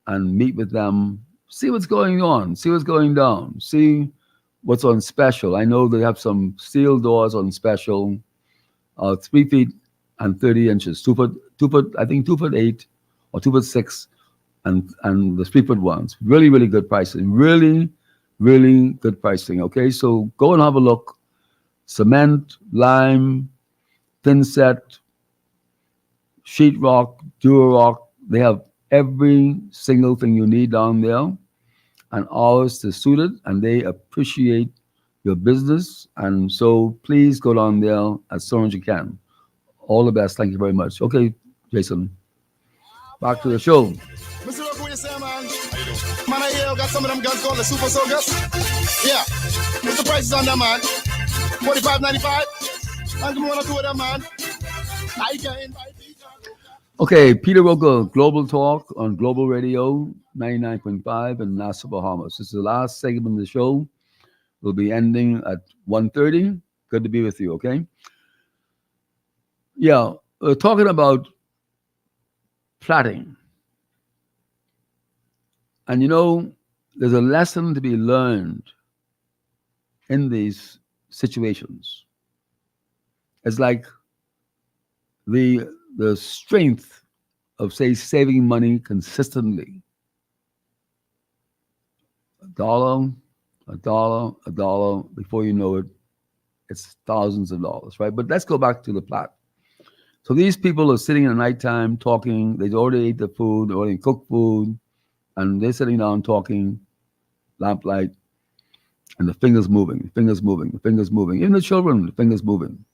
and meet with them, see what's going on, see what's going down, see what's on special. I know they have some steel doors on special, 3 feet and 30 inches, 2 foot, I think 2'8" or 2'6", and the 3 foot ones. Really, really good pricing. Really, really good pricing. Okay, so go and have a look. Cement, lime, thin set, sheetrock, Durock. They have every single thing you need down there, and hours to suit it, and they appreciate your business. And so please go down there as soon as you can. All the best. Thank you very much. Okay, Jason. Back to the show. Mr. Roker, what you say, man? Man, I hear you got some of them guns called the Super Soakers. Yeah. What's the prices on them, man? $45.95. And give me one or two of them, man. I can invite people. Okay, Peter Roker, Global Talk on Global Radio 99.5 in Nassau, Bahamas. This is the last segment of the show. We'll be ending at 1:30. Good to be with you, okay? Yeah, we're talking about plotting. And you know, there's a lesson to be learned in these situations. It's like the strength of, say, saving money consistently. A dollar, a dollar, before you know it, it's thousands of dollars, right? But let's go back to the plot. So these people are sitting in the nighttime talking. They already ate the food, they already cooked food, and they're sitting down talking, lamplight, and the fingers moving, the fingers moving, the fingers moving. Even the children, the fingers moving.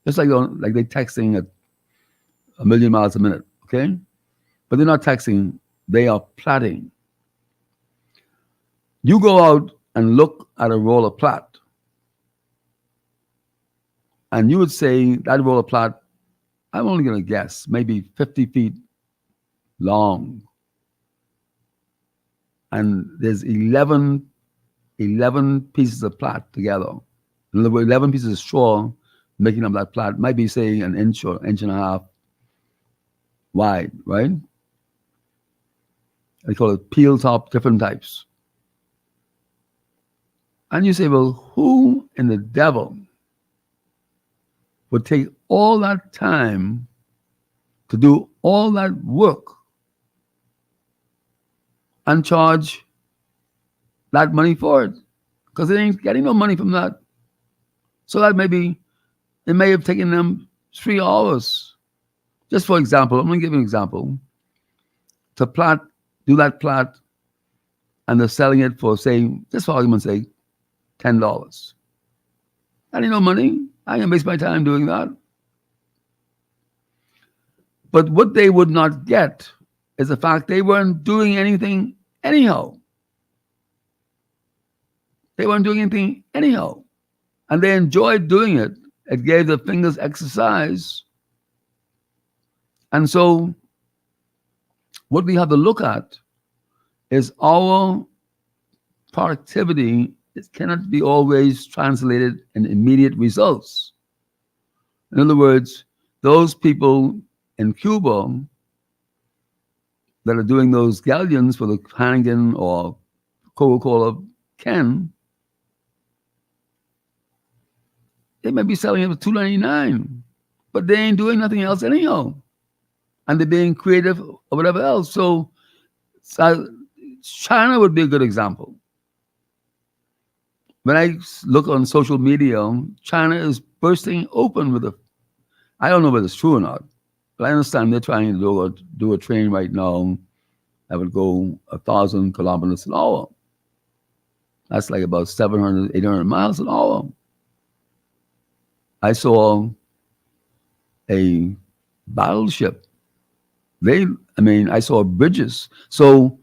Just like they're texting at 1,000,000 miles a minute, okay? But they're not texting, they are plotting. You go out and look at a roll of plot, and you would say that roll of plot, I'm only going to guess, maybe 50 feet long. And there's 11 pieces of plot together. In other words, 11 pieces of straw making up that plot. Might be, say, an inch or inch and a half wide, right? They call it peel top, different types. And you say, well, who in the devil would take all that time to do all that work and charge that money for it? Because they ain't getting no money from that. So that it may have taken them 3 hours. Just for example, I'm going to give you an example. To do that plot, and they're selling it for, say, just for argument's sake, $10. That ain't no money. I can waste my time doing that. But what they would not get is the fact they weren't doing anything anyhow. They weren't doing anything anyhow. And they enjoyed doing it. It gave their fingers exercise. And so what we have to look at is our productivity. It cannot be always translated in immediate results. In other words, those people in Cuba that are doing those galleons for the Hannigan or Coca-Cola can, they may be selling it for $2.99, but they ain't doing nothing else anyhow. And they're being creative or whatever else. So China would be a good example. When I look on social media, China is bursting open with I don't know whether it's true or not, but I understand they're trying to do a train right now that would go 1,000 kilometers an hour. That's like about 700, 800 miles an hour. I saw a battleship. I saw bridges. So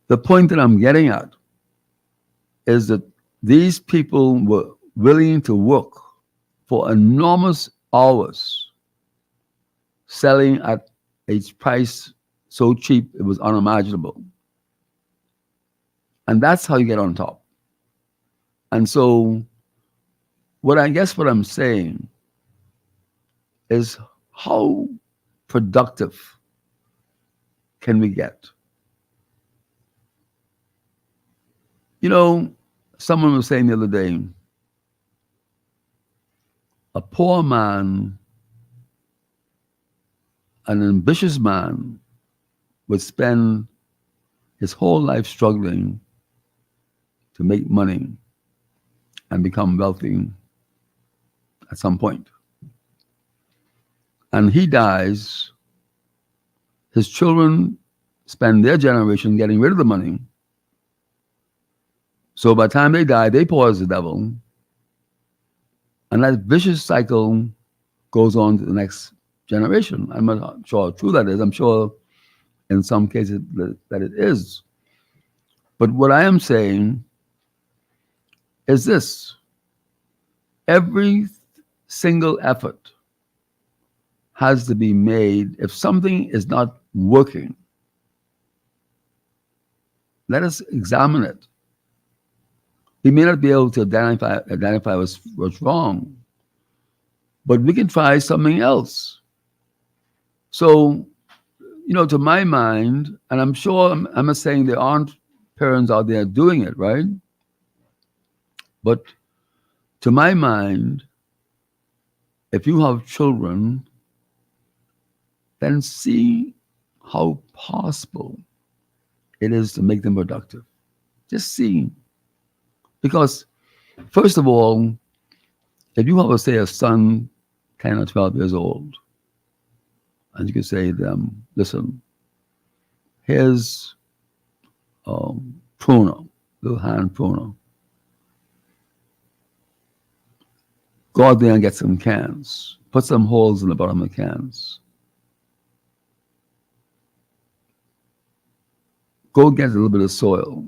the point that I'm getting at is that these people were willing to work for enormous hours, selling at a price so cheap it was unimaginable. And that's how you get on top. And so what I'm saying is, how productive can we get? You know, someone was saying the other day, a poor man, an ambitious man, would spend his whole life struggling to make money and become wealthy at some point. And he dies, his children spend their generation getting rid of the money. So by the time they die, they pour as the devil. And that vicious cycle goes on to the next generation. I'm not sure how true that is. I'm sure in some cases that it is. But what I am saying is this: every single effort has to be made. If something is not working, let us examine it. We may not be able to identify what's wrong, but we can try something else. So, to my mind, and I'm sure I'm not saying there aren't parents out there doing it, right? But to my mind, if you have children, then see how possible it is to make them productive. Just see. Because, first of all, if you have, say, a son 10 or 12 years old, and you can say to them, listen, here's pruner, little hand pruner. Go out there and get some cans. Put some holes in the bottom of the cans. Go get a little bit of soil.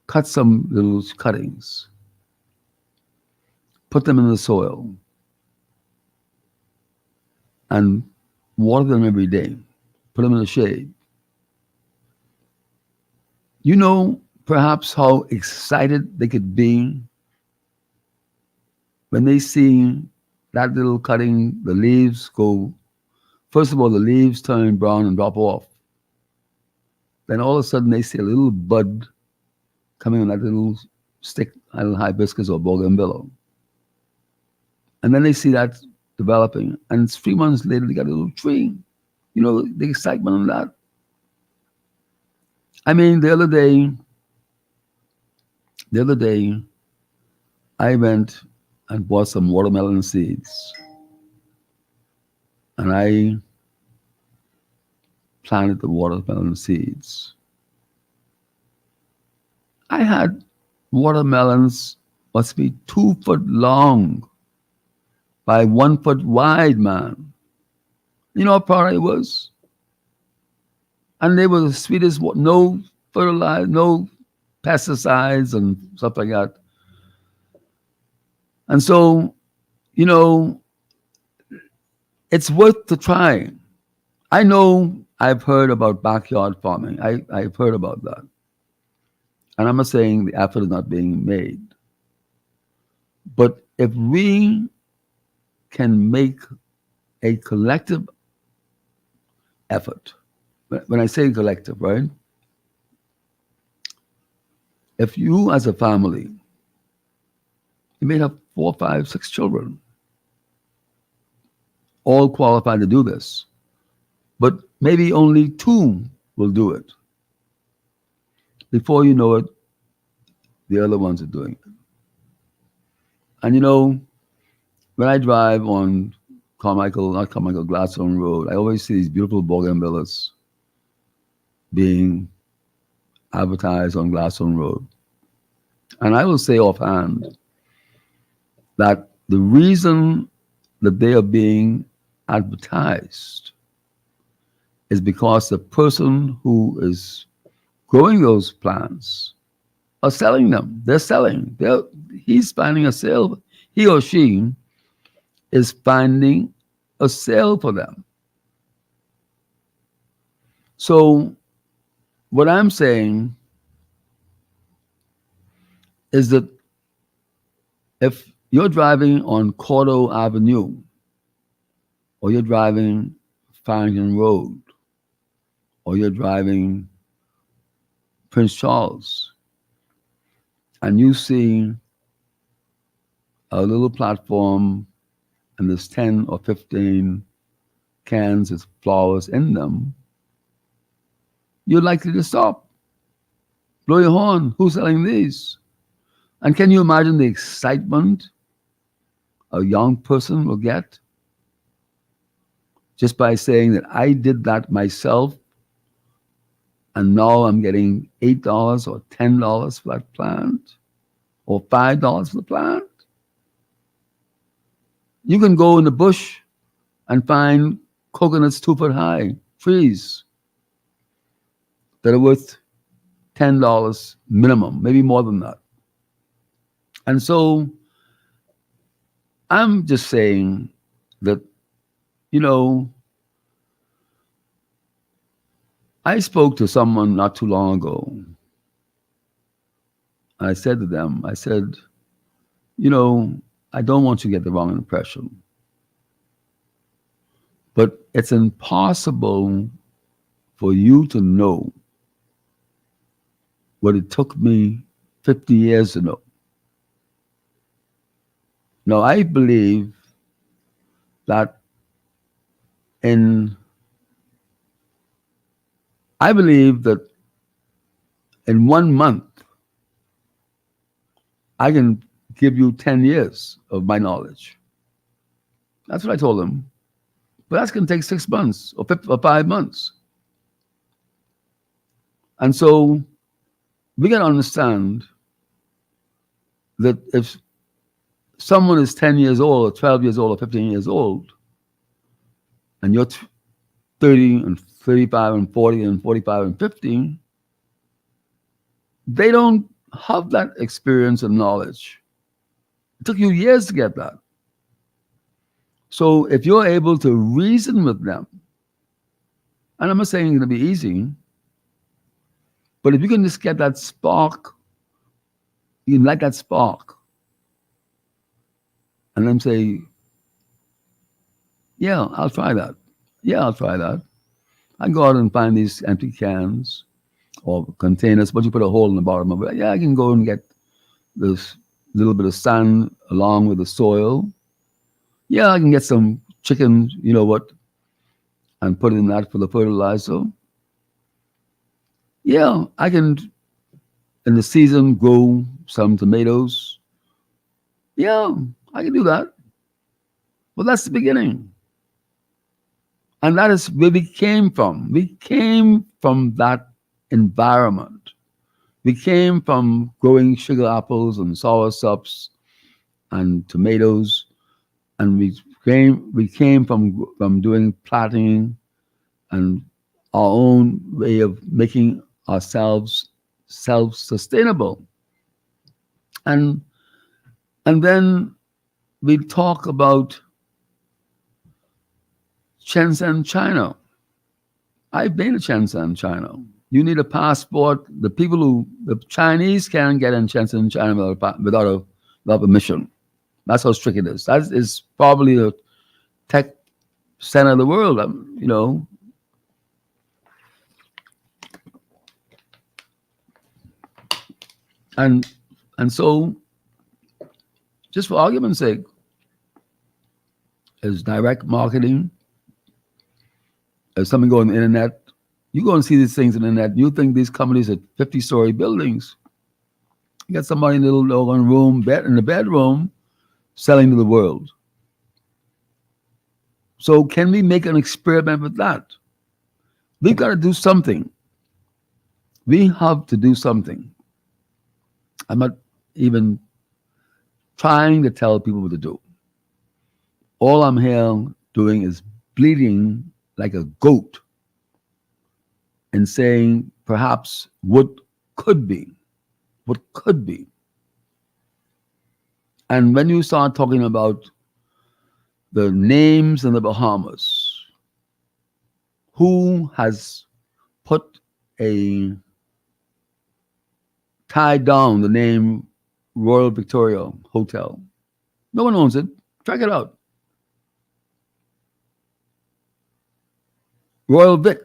Cut some little cuttings. Put them in the soil. And water them every day. Put them in the shade. You know perhaps how excited they could be when they see that little cutting, the leaves go. First of all, the leaves turn brown and drop off. Then all of a sudden they see a little bud coming on that little stick, a little hibiscus or bougainvillea. And then they see that developing. And 3 months later, they got a little tree. You know, the excitement on that. I mean, the other day, I went and bought some watermelon seeds. And I planted the watermelon seeds. I had watermelons must be 2 foot long by 1 foot wide, man. You know how proud I was? And they were the sweetest, no fertilizer, no pesticides and stuff like that. And so, you know, it's worth the try. I know I've heard about backyard farming. I've heard about that. And I'm not saying the effort is not being made. But if we can make a collective effort, when I say collective, right? If you as a family, you may have 4, 5, 6 children, all qualified to do this, but maybe only 2 will do it. Before you know it, the other ones are doing it. And you know, when I drive on Gladstone Road, I always see these beautiful bougainvilleas being advertised on Gladstone Road. And I will say offhand that the reason that they are being advertised is because the person who is growing those plants are selling them. They're selling. He's finding a sale. He or she is finding a sale for them. So what I'm saying is that if you're driving on Cordo Avenue or you're driving Farrington Road or you're driving Prince Charles and you see a little platform and there's 10 or 15 cans with flowers in them, you're likely to stop. Blow your horn. Who's selling these? And can you imagine the excitement a young person will get just by saying that I did that myself and now I'm getting $8 or $10 for that plant or $5 for the plant? You can go in the bush and find coconuts 2 foot high, trees that are worth $10 minimum, maybe more than that. And so I'm just saying that, I spoke to someone not too long ago. I said to them, I don't want you to get the wrong impression, but it's impossible for you to know what it took me 50 years to know. Now, I believe that in 1 month, I can give you 10 years of my knowledge. That's what I told them. But that's going to take 6 months or 5 months. And so we got to understand that if someone is 10 years old or 12 years old or 15 years old, and you're 30 and 35 and 40 and 45 and 50, they don't have that experience and knowledge. It took you years to get that. So if you're able to reason with them, and I'm not saying it's going to be easy, but if you can just get that spark, you can light that spark, and then say, yeah, I'll try that. Yeah, I'll try that. I go out and find these empty cans or containers, but you put a hole in the bottom of it. Yeah, I can go and get this little bit of sand along with the soil. Yeah, I can get some chicken, and put in that for the fertilizer. Yeah, I can, in the season, grow some tomatoes. Yeah, I can do that. Well, that's the beginning. And that is where we came from. We came from that environment. We came from growing sugar apples and soursops and tomatoes, and we came from doing planting and our own way of making ourselves self-sustainable. And then we talk about Shenzhen, China. I've been to Shenzhen, China. You need a passport. The Chinese can't get in Shenzhen, China without permission. That's how strict it is. That is probably the tech center of the world, And so, just for argument's sake, as direct marketing, as something go on the internet, you go and see these things on the internet, you think these companies are 50-story buildings. You got somebody in a little room, in the bedroom, selling to the world. So can we make an experiment with that? We've got to do something. We have to do something. I'm not even trying to tell people what to do. All I'm here doing is bleeding like a goat and saying perhaps what could be, what could be. And when you start talking about the names in the Bahamas, who has put a tied down the name Royal Victoria Hotel? No one owns it. Check it out. Royal Vic.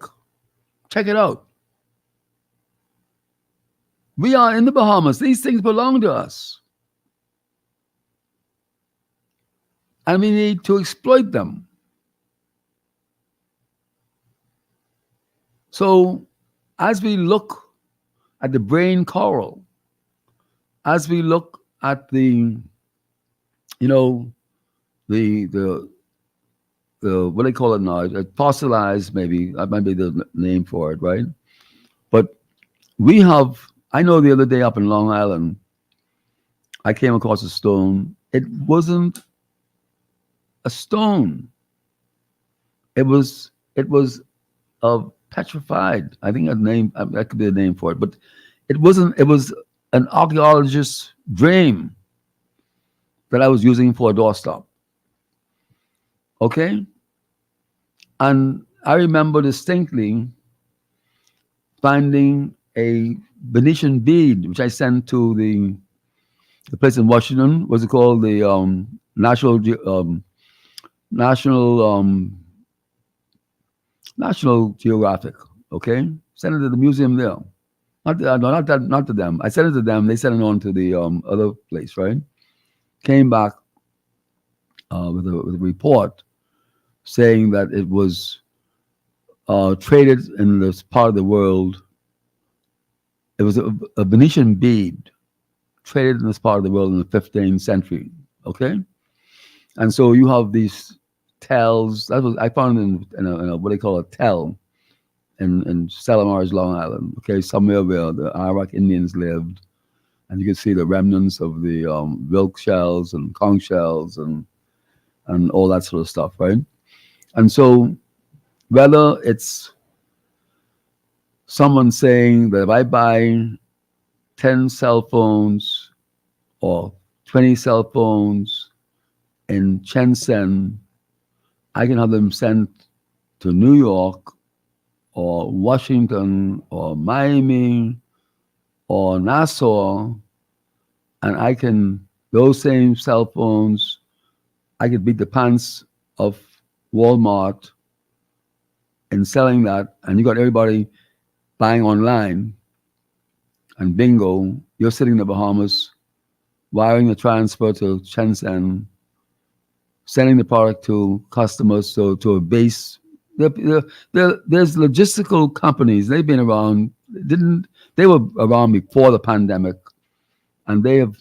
Check it out. We are in the Bahamas. These things belong to us. And we need to exploit them. So as we look at the brain coral, as we look at the, the what they call it now, fossilized, maybe that might be the name for it, right? But I know the other day up in Long Island, I came across a stone. It wasn't a stone. It was petrified. I think that could be a name for it, but it wasn't. It was an archaeologist's dream that I was using for a doorstop. Okay? And I remember distinctly finding a Venetian bead, which I sent to the place in Washington. What's it called? The National Geographic. Okay? Sent it to the museum there. Not to them. I sent it to them. They sent it on to the other place, right? Came back with a report saying that it was traded in this part of the world. It was a Venetian bead traded in this part of the world in the 15th century. Okay, and so you have these tells. I found in a what they call a tell in Salimar's Long Island. Okay, somewhere where the Iraq Indians lived, and you can see the remnants of the wilk shells and conch shells and all that sort of stuff, right? And so, whether it's someone saying that if I buy 10 cell phones or 20 cell phones in Shenzhen, I can have them sent to New York or Washington or Miami or Nassau, and those same cell phones, I could beat the pants of Walmart and selling that, and you got everybody buying online, and bingo, you're sitting in the Bahamas, wiring the transfer to Shenzhen, sending the product to customers, to a base. There's logistical companies. They've been around. They were around before the pandemic, and they have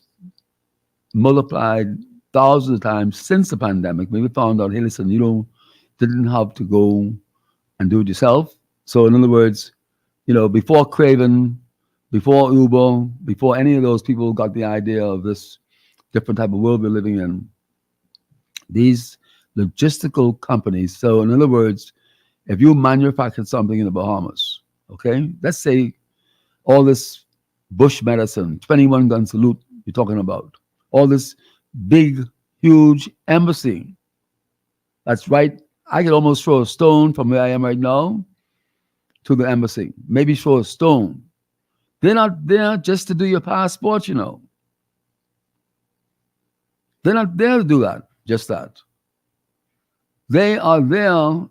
multiplied thousands of times since the pandemic. We found out, hey, listen, didn't have to go and do it yourself. So in other words, before Craven, before Uber, before any of those people got the idea of this different type of world we're living in, these logistical companies. So in other words, if you manufactured something in the Bahamas, okay, let's say all this bush medicine, 21 gun salute you're talking about, all this big, huge embassy, that's right. I could almost throw a stone from where I am right now to the embassy. Maybe throw a stone. They're not there just to do your passport, They're not there to do that, just that. They are there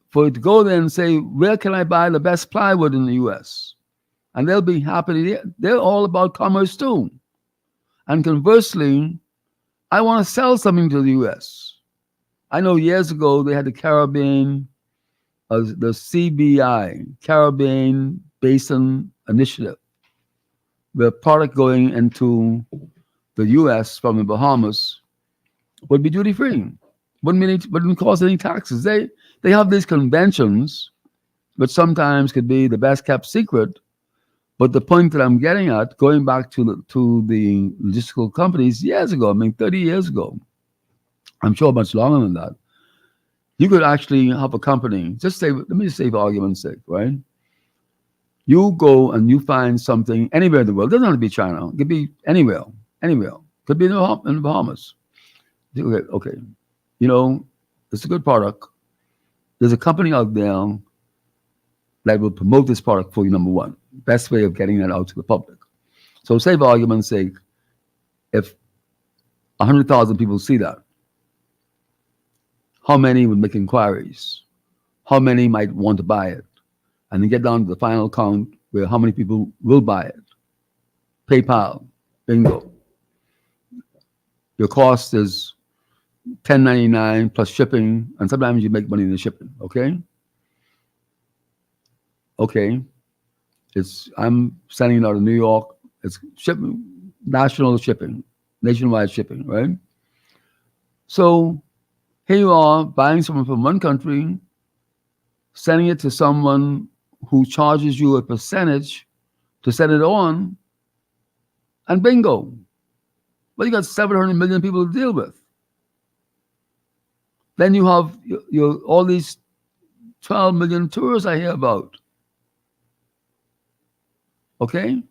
for you to go there and say, where can I buy the best plywood in the U.S.? And they'll be happy. They're all about commerce too. And conversely, I want to sell something to the U.S. I know years ago they had the Caribbean, the CBI, Caribbean Basin Initiative, where product going into the U.S. from the Bahamas would be duty free, wouldn't cost any taxes. They have these conventions, which sometimes could be the best kept secret, But the point that I'm getting at, going back to the logistical companies years ago, I mean 30 years ago, I'm sure much longer than that, you could actually have a company, just say, let me just say for argument's sake, right? You go and you find something anywhere in the world. It doesn't have to be China. It could be anywhere, anywhere. Could be in the Bahamas. Okay, okay. You know, it's a good product. There's a company out there that will promote this product for you, number one. Best way of getting that out to the public. So say for argument's sake, if 100,000 people see that, how many would make inquiries? How many might want to buy it? And then get down to the final count where how many people will buy it. PayPal, bingo. Your cost is $10.99 plus shipping, and sometimes you make money in the shipping, okay? Okay. I'm sending it out of New York. It's shipping, national shipping, nationwide shipping, right? So here you are buying something from one country, sending it to someone who charges you a percentage to send it on, and bingo. Well, you got 700 million people to deal with. Then you have your all these 12 million tourists I hear about. Okay?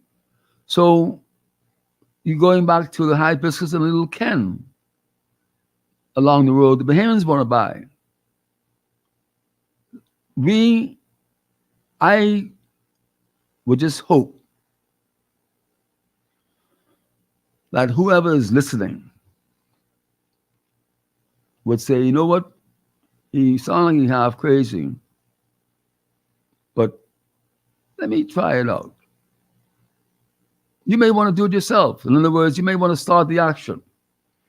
So you're going back to the hibiscus and little Ken along the road. The Bahamians want to buy. I would just hope that whoever is listening would say, you know what? He sounds like he's half crazy, but let me try it out. You may want to do it yourself. In other words, you may want to start the action.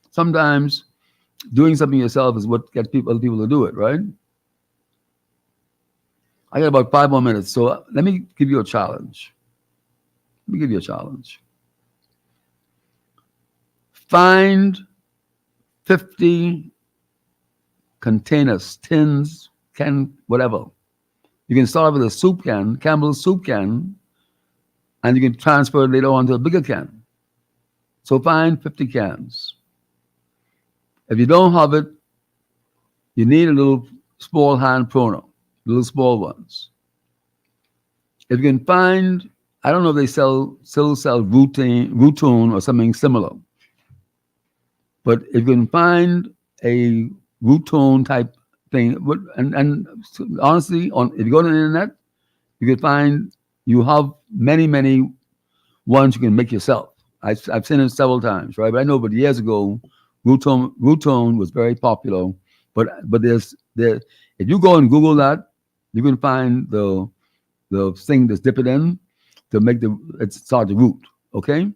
Sometimes doing something yourself is what gets other people to do it, right? I got about 5 more minutes, so let me give you a challenge. Find 50 containers, tins, can, whatever. You can start with a soup can, Campbell's soup can, and you can transfer it later on to a bigger can. So find 50 cans. If you don't have it, you need a little small hand pruner, little small ones. If you can find, I don't know if they still sell routine or something similar, but if you can find a routine type thing, and honestly, if you go to the internet, you can find you have many ones you can make yourself. I've seen it several times, right? But I know, but years ago, routine was very popular. But if you go and Google that, you can find the thing that's dip it in to make it start to root. Okay,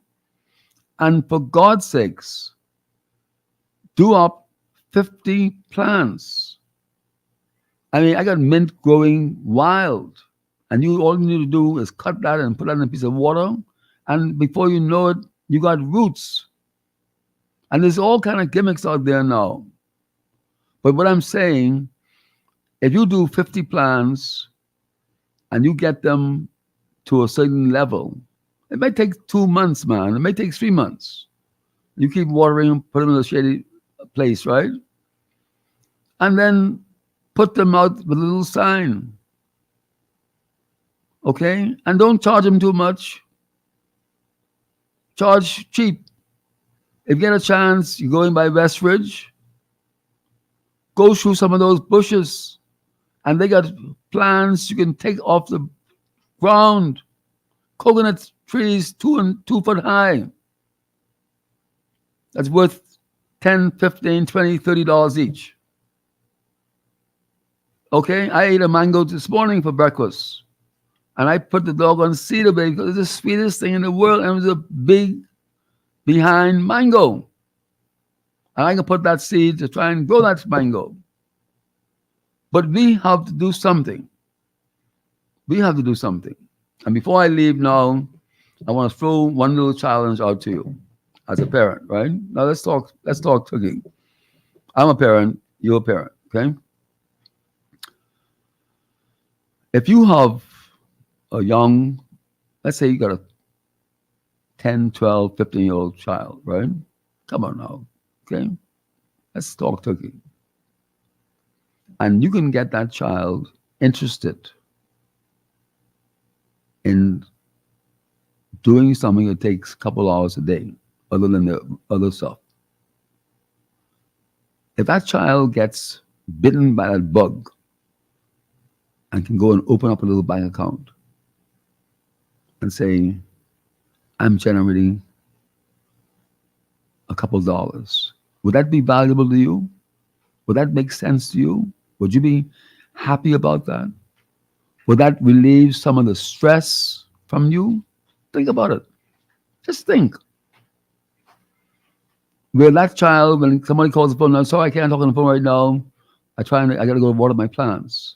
and for God's sakes, do up 50 plants. I mean, I got mint growing wild, and all you need to do is cut that and put that in a piece of water, and before you know it, you got roots. And there's all kind of gimmicks out there now. But what I'm saying, if you do 50 plants and you get them to a certain level, it may take 2 months, man. It may take 3 months. You keep watering, put them in a shady place, right? And then put them out with a little sign. Okay? And don't charge them too much. Charge cheap. If you get a chance, you're going by Westridge, go through some of those bushes, and they got plants you can take off the ground. Coconut trees 2 foot high. That's worth $10, $15, $20, $30 each. Okay, I ate a mango this morning for breakfast, and I put the dog on cedar bait because it's the sweetest thing in the world, and it was a big behind mango. And I can put that seed to try and grow that mango. But we have to do something. And before I leave now, I want to throw one little challenge out to you as a parent, right? Now let's talk cooking. I'm a parent, you're a parent, okay? If you have a young let's say you got a 10, 12, 15-year-old child, right? Come on now. Okay? Let's talk turkey. And you can get that child interested in doing something that takes a couple hours a day, other than the other stuff. If that child gets bitten by that bug and can go and open up a little bank account and say, I'm generating a couple dollars, would that be valuable to you? Would that make sense to you? Would you be happy about that? Would that relieve some of the stress from you? Think about it. Just think. Where that child, when somebody calls the phone, I'm sorry, I can't talk on the phone right now. I got to go water my plants.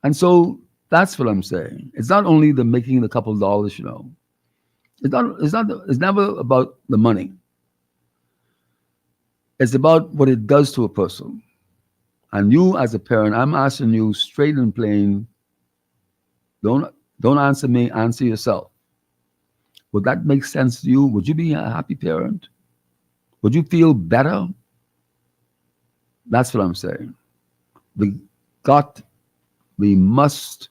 And so that's what I'm saying. It's not only the making the couple of dollars, you know. It's never about the money. It's about what it does to a person. And you as a parent, I'm asking you straight and plain, don't answer me, answer yourself. Would that make sense to you? Would you be a happy parent? Would you feel better? That's what I'm saying. We must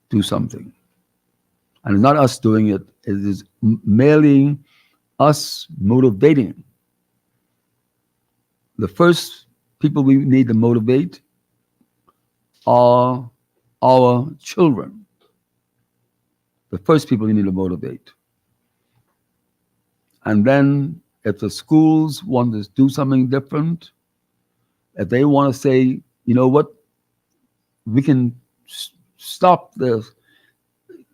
do something. And it's not us doing it, it is merely us motivating. The first people we need to motivate are our children. The first people we need to motivate. And then if the schools want to do something different, if they want to say, you know what, we can stop the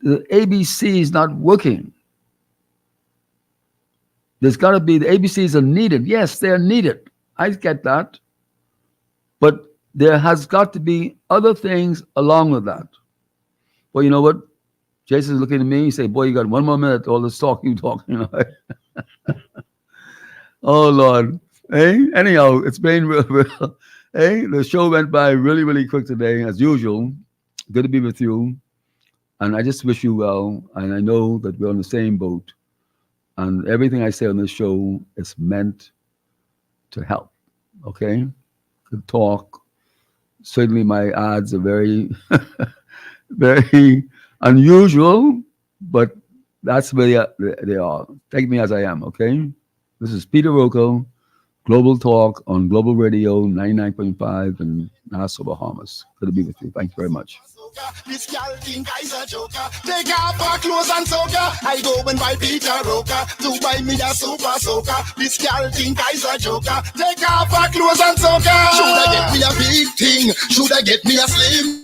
ABC is not working. There's got to be, the ABCs are needed. Yes, they're needed. I get that. But there has got to be other things along with that. Well, you know what? Jason's looking at me. He say, boy, you got 1 more minute. All this talk you talk, you know. Oh, Lord. Hey, anyhow, it's been real. Hey, the show went by really, really quick today, as usual. Good to be with you. And I just wish you well. And I know that we're on the same boat. And everything I say on this show is meant to help. Okay? To talk. Certainly my ads are very, very unusual, but that's where they are. Take me as I am, okay? This is Peter Roker, Global Talk on Global Radio 99.5 in Nassau, Bahamas. Good to be with you. Thank you very much. This girl think I's a joker. Take off her clothes and soaker. I go and buy Peter Roker to buy me a super soaker. This girl think I's a joker. Take off her clothes and soaker. Should I get me a big thing? Should I get me a slim?